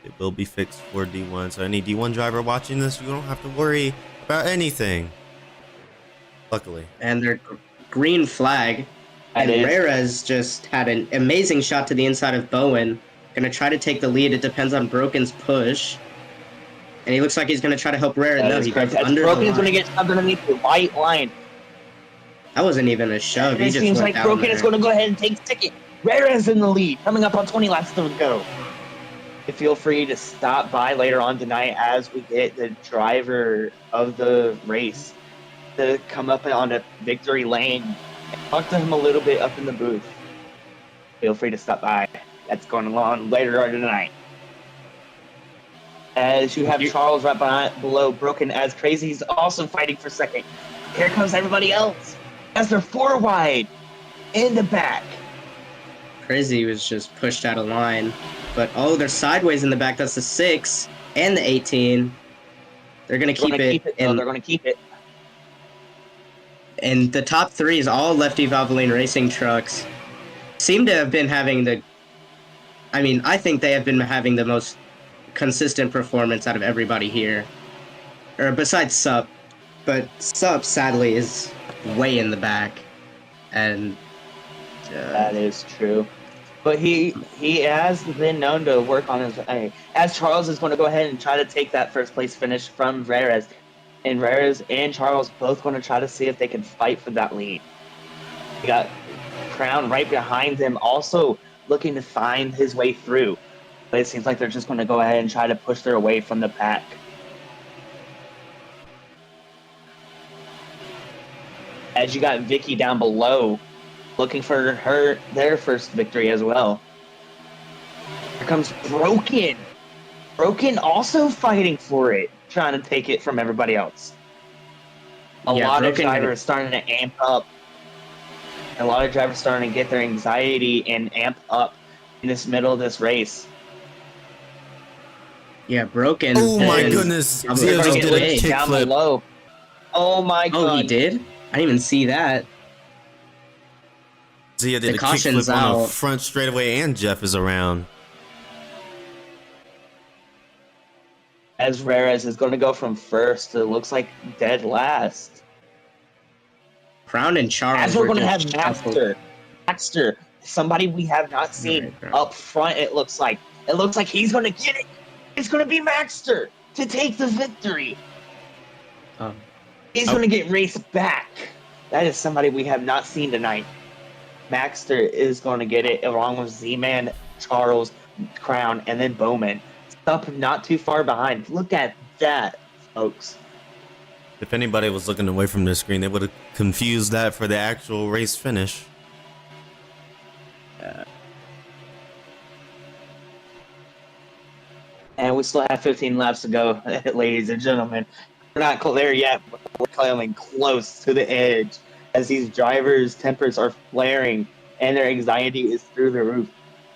it will be fixed for D1. So any D1 driver watching this, you don't have to worry about anything. Luckily. And their green flag. And Rares just had an amazing shot to the inside of Bowen. Gonna try to take the lead. It depends on Broken's push. And he looks like he's gonna try to help Rares. No, he goes under Broken's the line. gonna get shoved underneath the white line. That wasn't even a shove. And it seems like Broken is gonna go ahead and take second. Rares in the lead, coming up on 20 laps to go. Feel free to stop by later on tonight as we get the driver of the race to come up on a victory lane and talk to him a little bit up in the booth. Feel free to stop by. That's going on later on tonight. As you have Charles right below Broken, as Crazy's also fighting for second. Here comes everybody else as they're 4 wide in the back. Crazy was just pushed out of line. But, oh, they're sideways in the back. That's the 6 and the 18. They're going to keep it. They're going to keep it. And the top 3 is all Lefty Valvoline racing trucks. Seem to have been having the... I mean, I think they have been having the most consistent performance out of everybody here. Or besides Sup. But Sup, sadly, is way in the back. And... that is true. But he has been known to work on his... as Charles is going to go ahead and try to take that first place finish from Rares. And Rares and Charles both going to try to see if they can fight for that lead. You got Crown right behind them, also looking to find his way through. But it seems like they're just going to go ahead and try to push their way from the pack. As you got Vicky down below, looking for their first victory as well. Here comes Broken. Broken also fighting for it, trying to take it from everybody else. A lot of drivers starting to amp up. A lot of drivers starting to get their anxiety and amp up in this middle of this race. Yeah, Broken. Oh my goodness. Zia just did a kickflip. Below. Oh my god. Oh, he did? I didn't even see that. Zia did a kickflip on the front straightaway, and Jeff is around. As Rares is going to go from first to looks like dead last. Crown and Charles. As we're going to have Maxter, somebody we have not seen up front. It looks like he's going to get it. It's going to be Maxter to take the victory. He's going to get raced back. That is somebody we have not seen tonight. Maxter is going to get it along with Z-Man, Charles, Crown, and then Bowman. Up not too far behind. Look at that, folks. If anybody was looking away from the screen, they would have confused that for the actual race finish. And we still have 15 laps to go, ladies and gentlemen. We're not there yet, but we're coming close to the edge as these drivers' tempers are flaring and their anxiety is through the roof.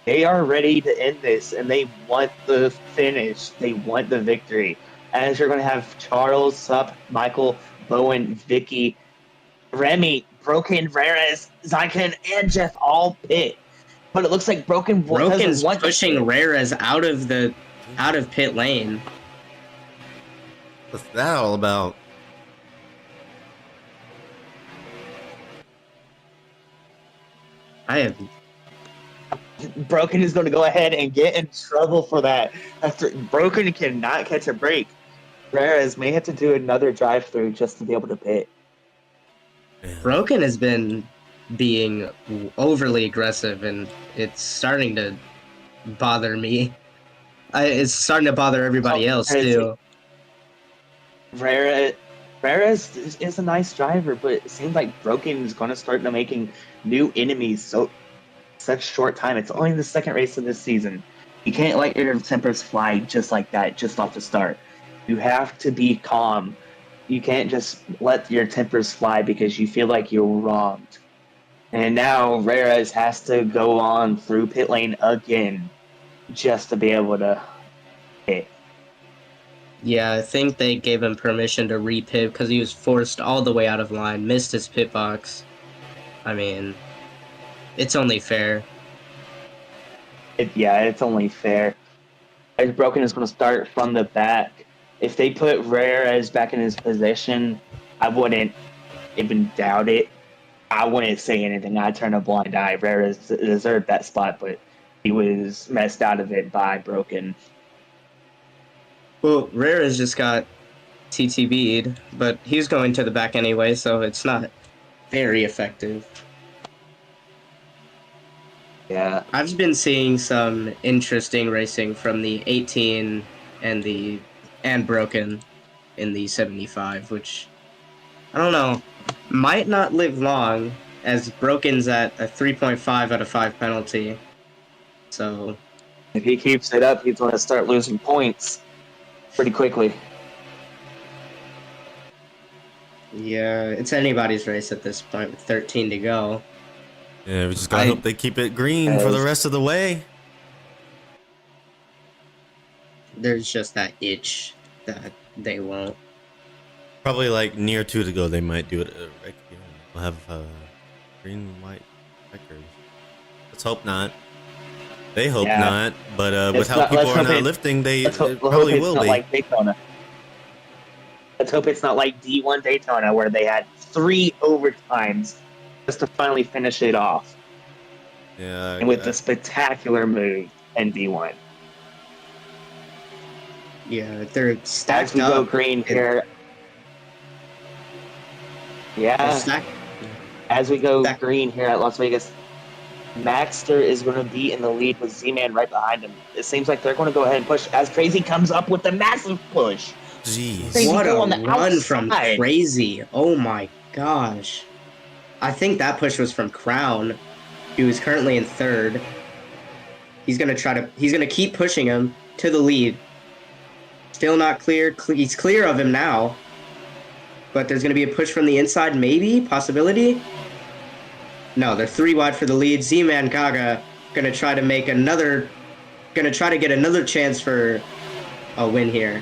They are ready to end this, and they want the finish. They want the victory. As you're going to have Charles, Sup, Michael, Bowen, Vicky, Remy, Broken, Rares, Zykan, and Jeff all pit. But it looks like Broken's pushing Rares out of pit lane. What's that all about? Broken is going to go ahead and get in trouble for that. After Broken cannot catch a break, Rares may have to do another drive-through just to be able to pit. Broken has been being overly aggressive, and it's starting to bother me. It's starting to bother everybody else too. Rares is a nice driver, but it seems like Broken is going to start making new enemies such short time. It's only the second race of this season. You can't let your tempers fly just like that, just off the start. You have to be calm. You can't just let your tempers fly because you feel like you're wronged. And now Rares has to go on through pit lane again just to be able to hit. Yeah, I think they gave him permission to re-pit because he was forced all the way out of line, missed his pit box. I mean, it's only fair. It's only fair. As Broken is going to start from the back. If they put Rares back in his position, I wouldn't even doubt it. I wouldn't say anything. I'd turn a blind eye. Rares deserved that spot, but he was messed out of it by Broken. Well, Rares just got TTB'd, but he's going to the back anyway, so it's not very effective. Yeah. I've been seeing some interesting racing from the 18 and broken in the 75, which I don't know, might not live long, as broken's at a 3.5 out of 5 penalty. So If he keeps it up, he's going to start losing points pretty quickly. yeah, it's anybody's race at this point with 13 to go. Yeah, we just gotta hope they keep it green for the rest of the way. There's just that itch that they won't. Probably like near 2 to go, they might do it. We'll have green and white checkers. Let's hope not. They hope not, but with how people are not lifting, they probably will be. Like Daytona. Let's hope it's not like D1 Daytona where they had 3 overtimes just to finally finish it off. Yeah, and with the spectacular move in D1. Yeah, they're stacked As we up. go green here. Yeah. As we go green here at Las Vegas, Maxter is going to be in the lead with Z-Man right behind him. It seems like they're going to go ahead and push as Crazy comes up with the massive push. Jeez. Crazy What a on the run outside. from Crazy. Oh my gosh. I think that push was from Crown, who is currently in 3rd. He's going to keep pushing him to the lead. Still not clear. He's clear of him now. But there's going to be a push from the inside, maybe? Possibility? No, they're 3 wide for the lead. Z-Man Gaga going to try to make another... Going to try to get another chance for a win here.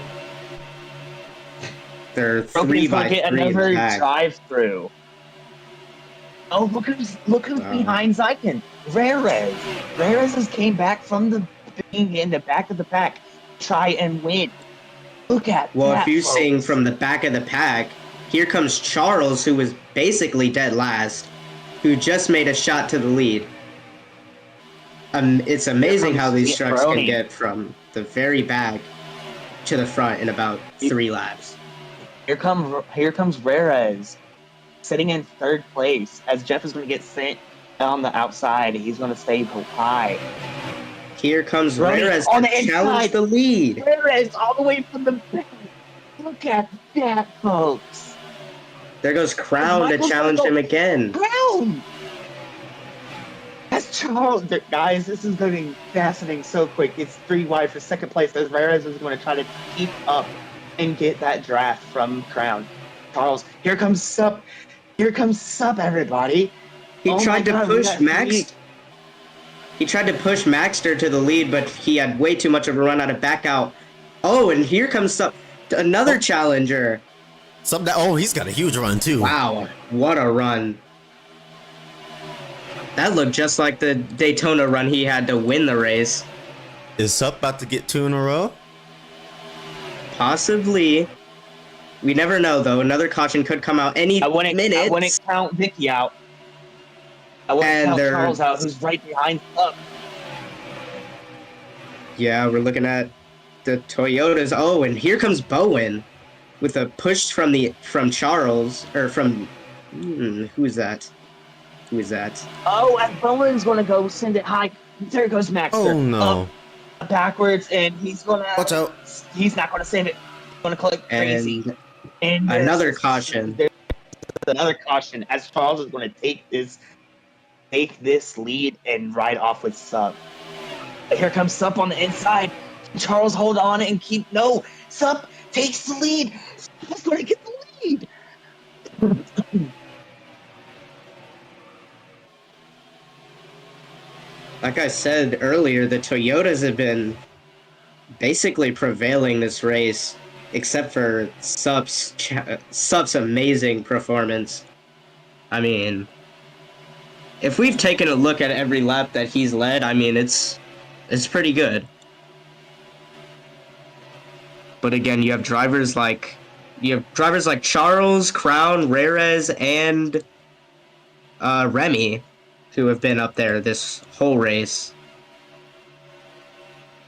They're 3 by 3 get another drive-through. Oh, look who's behind Zykan. Rarez. Rarez has came back from being in the back of the pack. Try and win. Look at that, if you're folks. seeing from the back of the pack, here comes Charles, who was basically dead last, who just made a shot to the lead. It's amazing how these trucks can get from the very back to the front in about 3 laps. Here comes Rarez, sitting in 3rd place, as Jeff is going to get sent on the outside. He's going to stay high. Here comes Rarez to challenge the lead. Rarez all the way from the back. Look at that, folks. There goes Crown to challenge him again. Crown! That's Charles. Guys, this is going to be fascinating so quick. It's 3 wide for 2nd place, as Rarez is going to try to keep up and get that draft from Crown. Charles, here comes Sup. Here comes Sup, everybody. He tried to push Max. He tried to push Maxter to the lead, but he had way too much of a run out of back out. Oh, and here comes Sup. Another challenger. He's got a huge run too. Wow, what a run. That looked just like the Daytona run he had to win the race. Is Sup about to get 2 in a row? Possibly. We never know, though. Another caution could come out any minute. I wouldn't count Vicky out. I wouldn't count Charles out, who's right behind Sup. Yeah, we're looking at the Toyotas. Oh, and here comes Bowen with a push from Charles, or from... who is that? Who is that? Oh, and Bowen's going to go send it high. There goes Maxter. Oh, no. Backwards, and he's going to... Watch out. He's not going to save it. He's going to click Crazy. And another caution. There's another caution, as Charles is going to take this lead and ride off with Sup. Here comes Sup on the inside. Charles, hold on and keep... No! Sup takes the lead! Sup's going to get the lead! Like I said earlier, the Toyotas have been basically prevailing this race, except for Sup's amazing performance. I mean, if we've taken a look at every lap that he's led, I mean, it's pretty good. But again, you have drivers like Charles, Crown, Rarez, and Remy, who have been up there this whole race.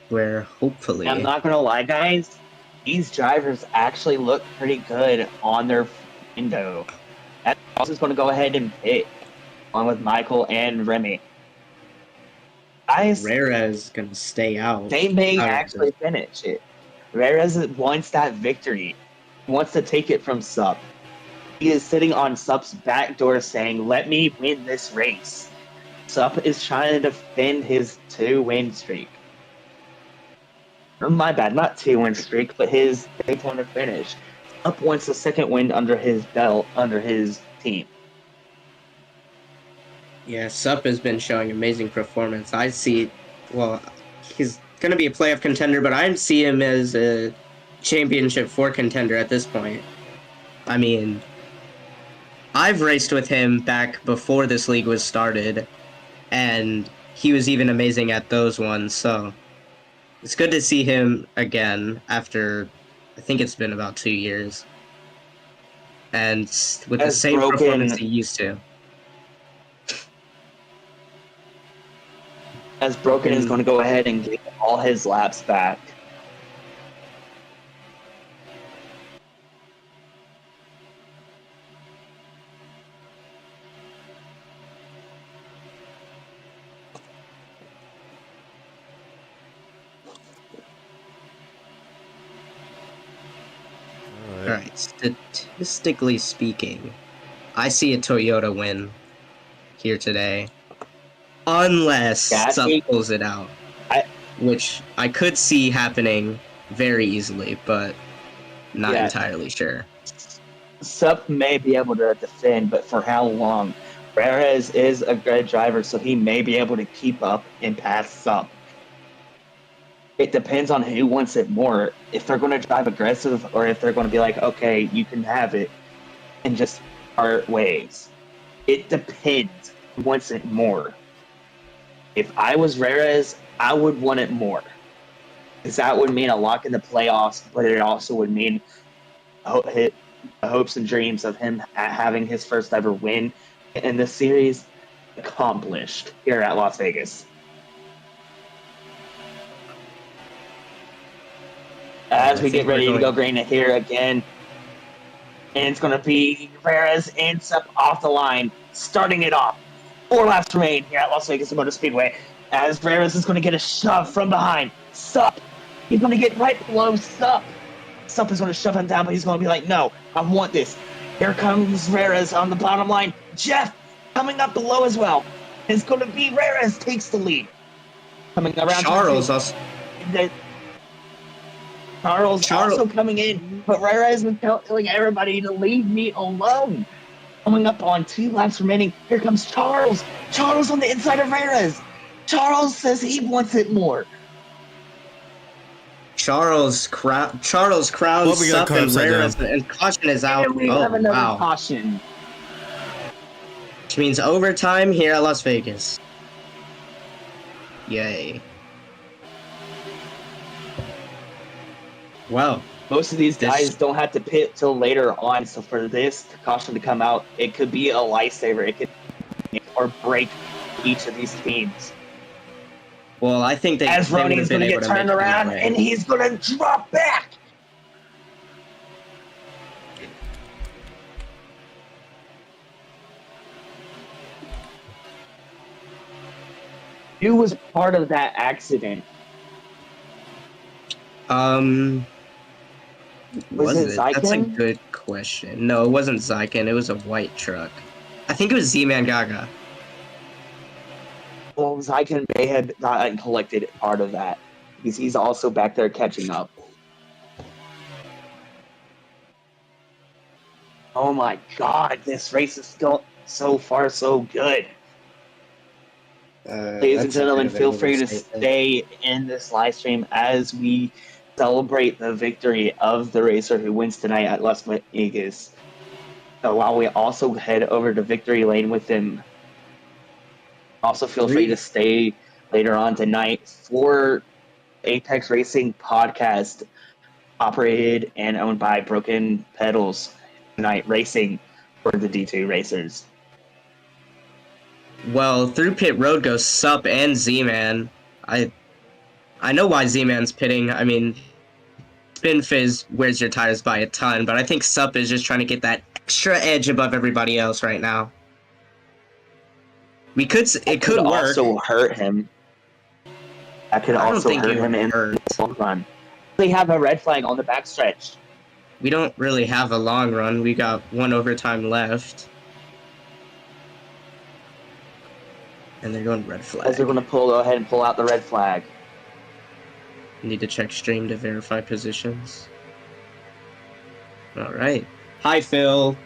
Where hopefully... I'm not gonna lie, guys. These drivers actually look pretty good on their window. I was just gonna go ahead and pit, along with Michael and Remy. Rera is gonna stay out. They may out of actually this. finish it. Reyes wants that victory. He wants to take it from Sup. He is sitting on Sup's back door saying, "Let me win this race." Sup is trying to defend his 2-win streak. Or my bad, not 2-win streak, but his Daytona finish. Sup wants a second win under his belt, under his team. Yeah, Sup has been showing amazing performance. I see, well, he's going to be a playoff contender, but I see him as a championship 4 contender at this point. I mean, I've raced with him back before this league was started, and he was even amazing at those ones, so it's good to see him again after, I think it's been about 2 years, and with the same performance he used to. As Broken is going to go ahead and get all his laps back. Alright, statistically speaking, I see a Toyota win here today. Unless Sup pulls it out. Which I could see happening very easily, but not entirely sure. Sup may be able to defend, but for how long? Perez is a good driver, so he may be able to keep up and pass Sup. It depends on who wants it more. If they're going to drive aggressive, or if they're going to be like, okay, you can have it, and just part ways. It depends who wants it more. If I was Reyes, I would want it more. Because that would mean a lock in the playoffs, but it also would mean the hopes and dreams of him having his first ever win in this series accomplished here at Las Vegas. As we get ready to go green here again, and it's going to be Reyes and Sup off the line, starting it off. 4 laps remain here at Las Vegas Motor Speedway, as Reyes is going to get a shove from behind. Sup, he's going to get right below Sup. Sup is going to shove him down, but he's going to be like, no, I want this. Here comes Reyes on the bottom line. Jeff coming up below as well. It's going to be Reyes takes the lead. Coming around. Charles also coming in, but Reyes is telling everybody to leave me alone. Coming up on 2 laps remaining, here comes Charles. Charles on the inside of Reyes. Charles says he wants it more. Charles crowns Sup and Reyes, and caution is out. And we have another caution. Which means overtime here at Las Vegas. Yay. Well, most of these guys don't have to pit till later on, so for this caution to come out, it could be a lifesaver. It could make or break each of these teams. Well, I think as Ronnie is going to get turned around and he's going to drop back. Who was part of that accident? Was it Zykan? That's a good question. No, it wasn't Zykan. It was a white truck. I think it was Z-Man Gaga. Well, Zykan may have not collected part of that because he's also back there catching up. Oh my god, this race is still so far so good. Ladies and gentlemen, feel free to stay in this live stream as we celebrate the victory of the racer who wins tonight at Las Vegas. So while we also head over to Victory Lane with him, also feel free to stay later on tonight for Apex Racing podcast, operated and owned by Broken Pedals tonight, racing for the D2 racers. Well, through pit road goes Sup and Z-Man. I know why Z-Man's pitting. I mean, Spin Fizz wears your tires by a ton, but I think Sup is just trying to get that extra edge above everybody else right now. It could work. Also hurt him. That could I don't also think hurt you him in hurt. the long run. They have a red flag on the backstretch. We don't really have a long run. We got one overtime left. And they're going red flag. As they're going to go ahead and pull out the red flag. Need to check stream to verify positions. All right. Hi, Phil.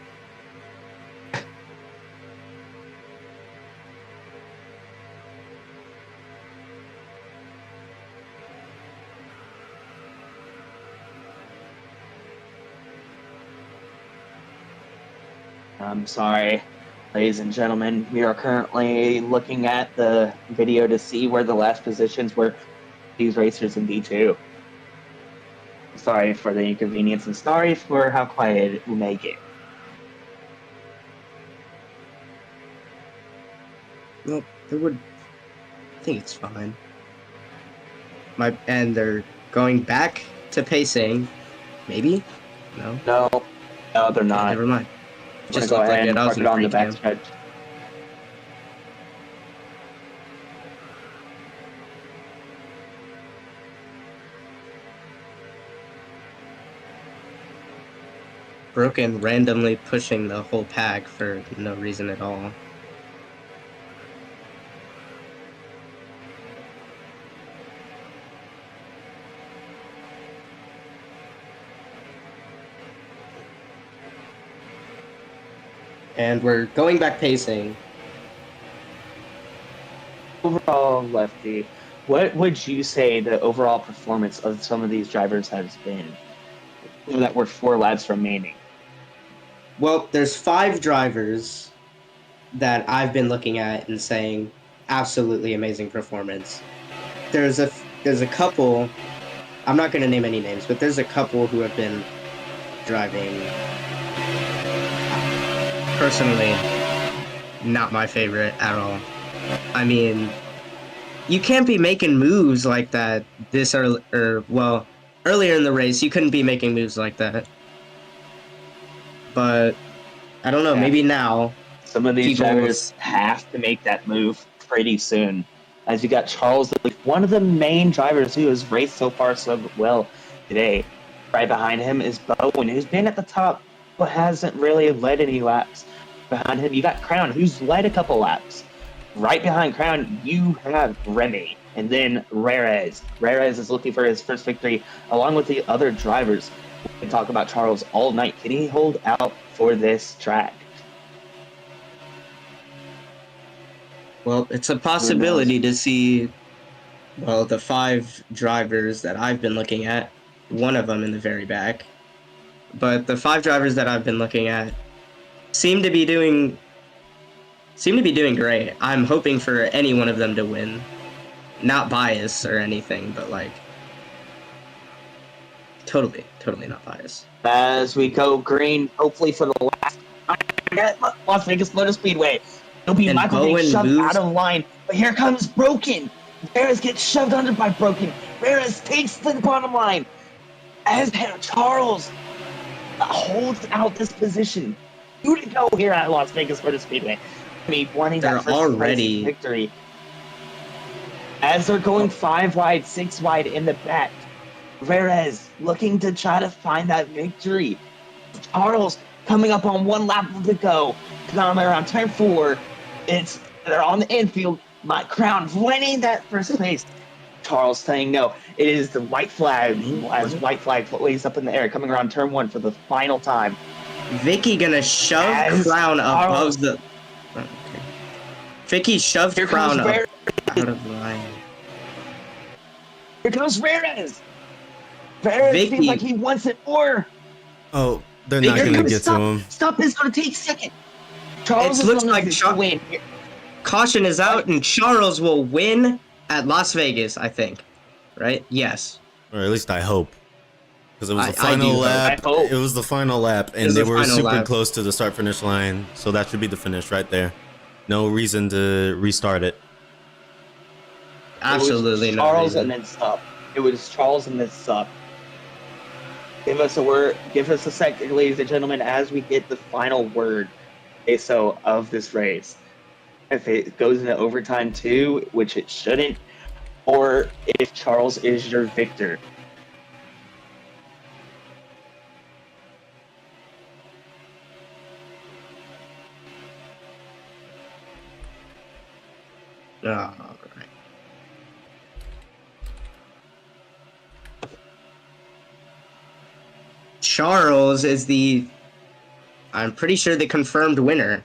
I'm sorry, ladies and gentlemen. We are currently looking at the video to see where the last positions were these racers in D2. Sorry for the inconvenience and sorry for how quiet it will make it. Well, it would. I think it's fine. And they're going back to pacing. Maybe? No. No, they're not. Never mind. Just Just go looked ahead like and it. I was park it on the in pre-cam. backstretch. Broken randomly pushing the whole pack for no reason at all. And we're going back pacing. Overall, Lefty, what would you say the overall performance of some of these drivers has been? That were 4 laps remaining. Well, there's 5 drivers that I've been looking at and saying absolutely amazing performance. There's a couple, I'm not going to name any names, but there's a couple who have been driving, personally, not my favorite at all. I mean, you can't be making moves like that this early, well, earlier in the race, you couldn't be making moves like that. But, I don't know, maybe now. Some of these drivers have to make that move pretty soon. As you got Charles, one of the main drivers who has raced so far so well today. Right behind him is Bowen, who's been at the top, but hasn't really led any laps. Behind him, you got Crown, who's led a couple laps. Right behind Crown, you have Remy, and then Reyes. Reyes is looking for his first victory, along with the other drivers. We can talk about Charles all night. Can he hold out for this track? Well, it's a possibility to see, well, the 5 drivers that I've been looking at, one of them in the very back. But the 5 drivers that I've been looking at seem to be doing great. I'm hoping for any one of them to win. Not bias or anything, but like totally not biased. As we go green, hopefully for the last time at Las Vegas Motor Speedway. It'll be Michael being shoved out of line, but here comes Broken. Reyes gets shoved under by Broken. Reyes takes the bottom line as Charles holds out this position. 2 to go here at Las Vegas Motor Speedway. I mean, wanting that first place victory. As they're going 5 wide, 6 wide in the back. Reyes looking to try to find that victory. Charles coming up on 1 lap to go. Coming around turn 4. They're on the infield. My Crown winning that first place. Charles saying no. It is the white flag as white flag waves up in the air, coming around turn 1 for the final time. Vicky gonna shove Crown above the. Okay. Vicky shoved Crown up out of line. Here comes Reyes. Reyes seems like he wants it more. Oh, they're not gonna get to him. Stop is gonna take second. Charles looks like win. Caution is out, and Charles will win at Las Vegas, I think. Right? Yes. Or at least I hope. Because it was the final lap. It was the final lap, and they were super close to the start-finish line, so that should be the finish right there. No reason to restart it. Absolutely no Charles reason. and then stop. It was Charles and then stop. Give us a word. Give us a second, ladies and gentlemen, as we get the final word of this race. If it goes into overtime too, which it shouldn't, or if Charles is your victor. All right. Charles is I'm pretty sure the confirmed winner.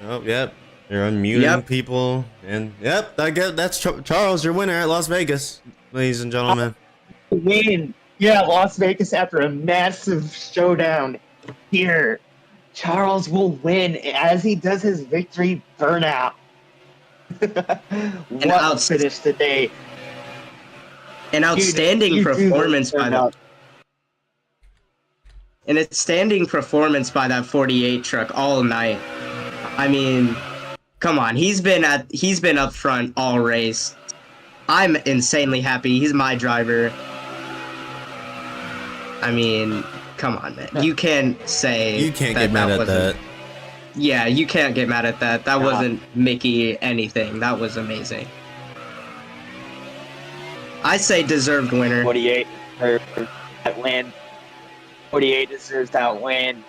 Oh, yep. You're unmuting people, and yep, that's Charles, your winner at Las Vegas, ladies and gentlemen. Win. Yeah, Las Vegas after a massive showdown here. Charles will win as he does his victory burnout. What finish today. An outstanding performance by that 48 truck all night. I mean, come on, he's been up front all race. I'm insanely happy. He's my driver. I mean, come on, man. You can't say you can't get mad at that. Yeah, you can't get mad at that. That wasn't Mickey anything. That was amazing. I say deserved winner. 48 for that win. 48 deserves that win.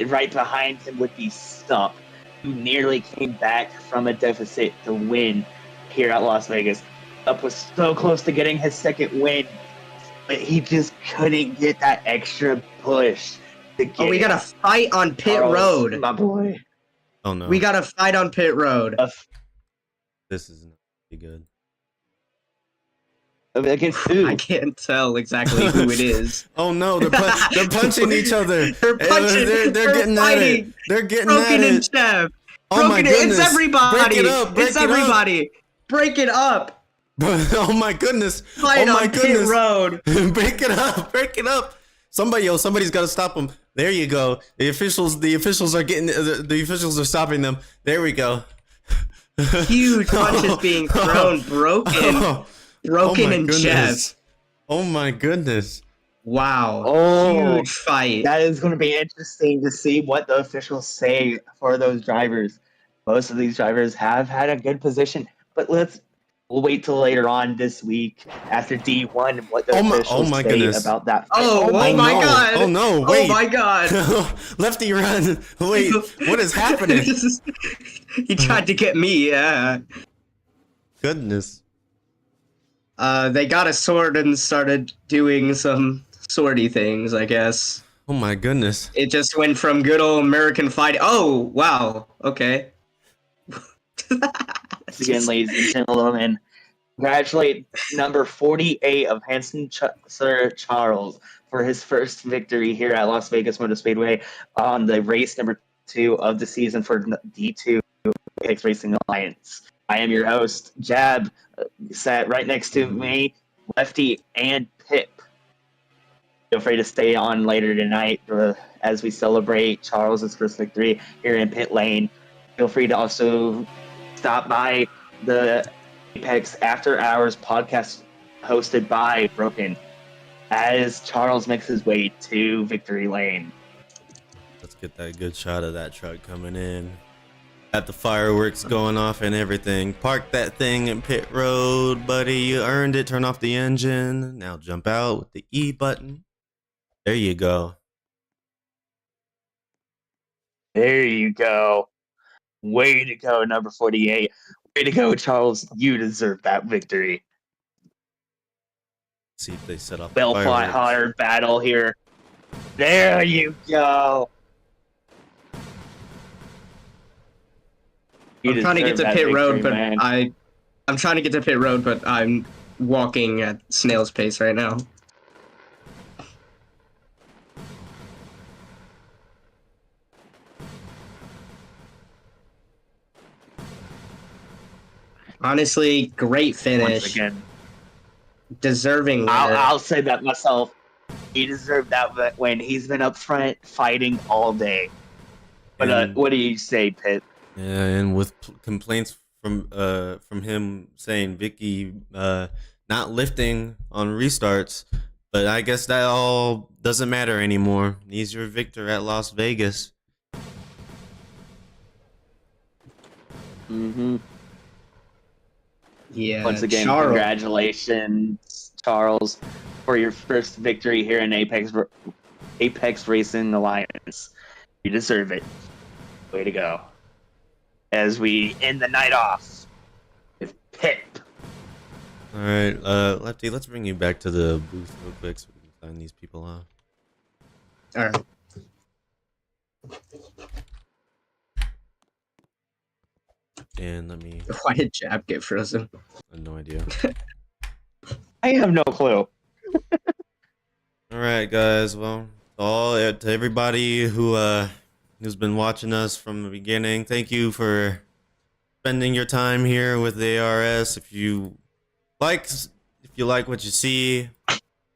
Right behind him would be Stump, who nearly came back from a deficit to win here at Las Vegas. Stump was so close to getting his second win, but he just couldn't get that extra push to get. We got a fight on pit road. My boy. Oh no. We got a fight on pit road. This is not be good. Against who? I can't tell exactly who it is. Oh no, they're punching each other. They're punching. They're getting fighting. at it. They're getting Broken at and it. Chev. Oh my goodness. It's everybody. Break it up. It's everybody. Break it up. Oh my goodness. Fight oh my on goodness. Pit road. Break it up. Break it up. Somebody's got to stop them. There you go. The officials are getting. The officials are stopping them. There we go. Huge punches being thrown. Broken and Chev. Oh my goodness. Wow. Huge fight. That is going to be interesting to see what the officials say for those drivers. Most of these drivers have had a good position, but we'll wait till later on this week after D1 what the officials say goodness. about that fight. Oh my god. Oh no, wait. Oh my god. Lefty run. Wait, what is happening? He tried to get me, yeah. Goodness. They got a sword and started doing some swordy things, I guess. Oh my goodness. It just went from good old American fighting. Oh, wow. Okay. Again, ladies and gentlemen, congratulate number 48 of Hanson Sir Charles for his first victory here at Las Vegas Motor Speedway on the race number 2 of the season for D2 Apex Racing Alliance. I am your host, Jab, sat right next to me, Lefty and Pip. Feel free to stay on later tonight as we celebrate Charles's first victory here in pit lane. Feel free to also stop by the Apex After Hours podcast hosted by Broken as Charles makes his way to victory lane. Let's get that good shot of that truck coming in. Got the fireworks going off and everything. Park that thing in pit road, buddy. You earned it. Turn off the engine. Now jump out with the E button. There you go. There you go. Way to go, number 48. Way to go, Charles. You deserve that victory. See if they set off well fought hard battle here. There you go. I'm trying to get to pit road, but I'm trying to get to pit road, but I'm walking at snail's pace right now. Honestly, great finish. Once again, deserving winner. I'll say that myself. He deserved that win. He's been up front fighting all day. But what do you say, Pitt? Yeah, and with complaints from him saying Vicky not lifting on restarts, but I guess that all doesn't matter anymore. He's your victor at Las Vegas. Mm-hmm. Yeah. Once again, Charles. congratulations, Charles, for your first victory here in Apex Racing Alliance. You deserve it. Way to go. As we end the night off with Pip. All right, Lefty, let's bring you back to the booth real quick so we can sign these people off. All right. And let me. Why did Jab get frozen? I have no idea. I have no clue. All right, guys. Well, to everybody who's been watching us from the beginning, thank you for spending your time here with the ARS. If you like what you see,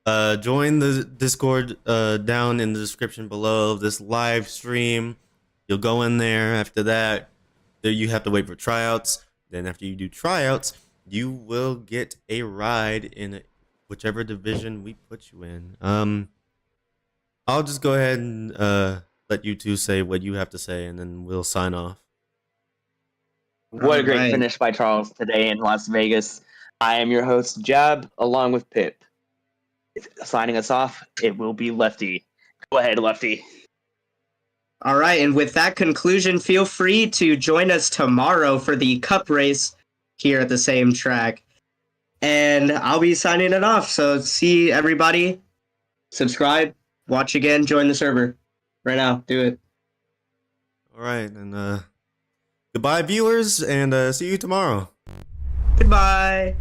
join the Discord down in the description below of this live stream. You'll go in there. After that, you have to wait for tryouts. Then after you do tryouts, you will get a ride in whichever division we put you in. I'll just go ahead and let you two say what you have to say, and then we'll sign off. What a great Alright. finish by Charles today in Las Vegas. I am your host, Jab, along with Pip. Signing us off, it will be Lefty. Go ahead, Lefty. All right, and with that conclusion, feel free to join us tomorrow for the Cup race here at the same track. And I'll be signing it off. So see everybody. Subscribe, watch again, join the server. Right now, do it. All right, and goodbye, viewers, and see you tomorrow. Goodbye.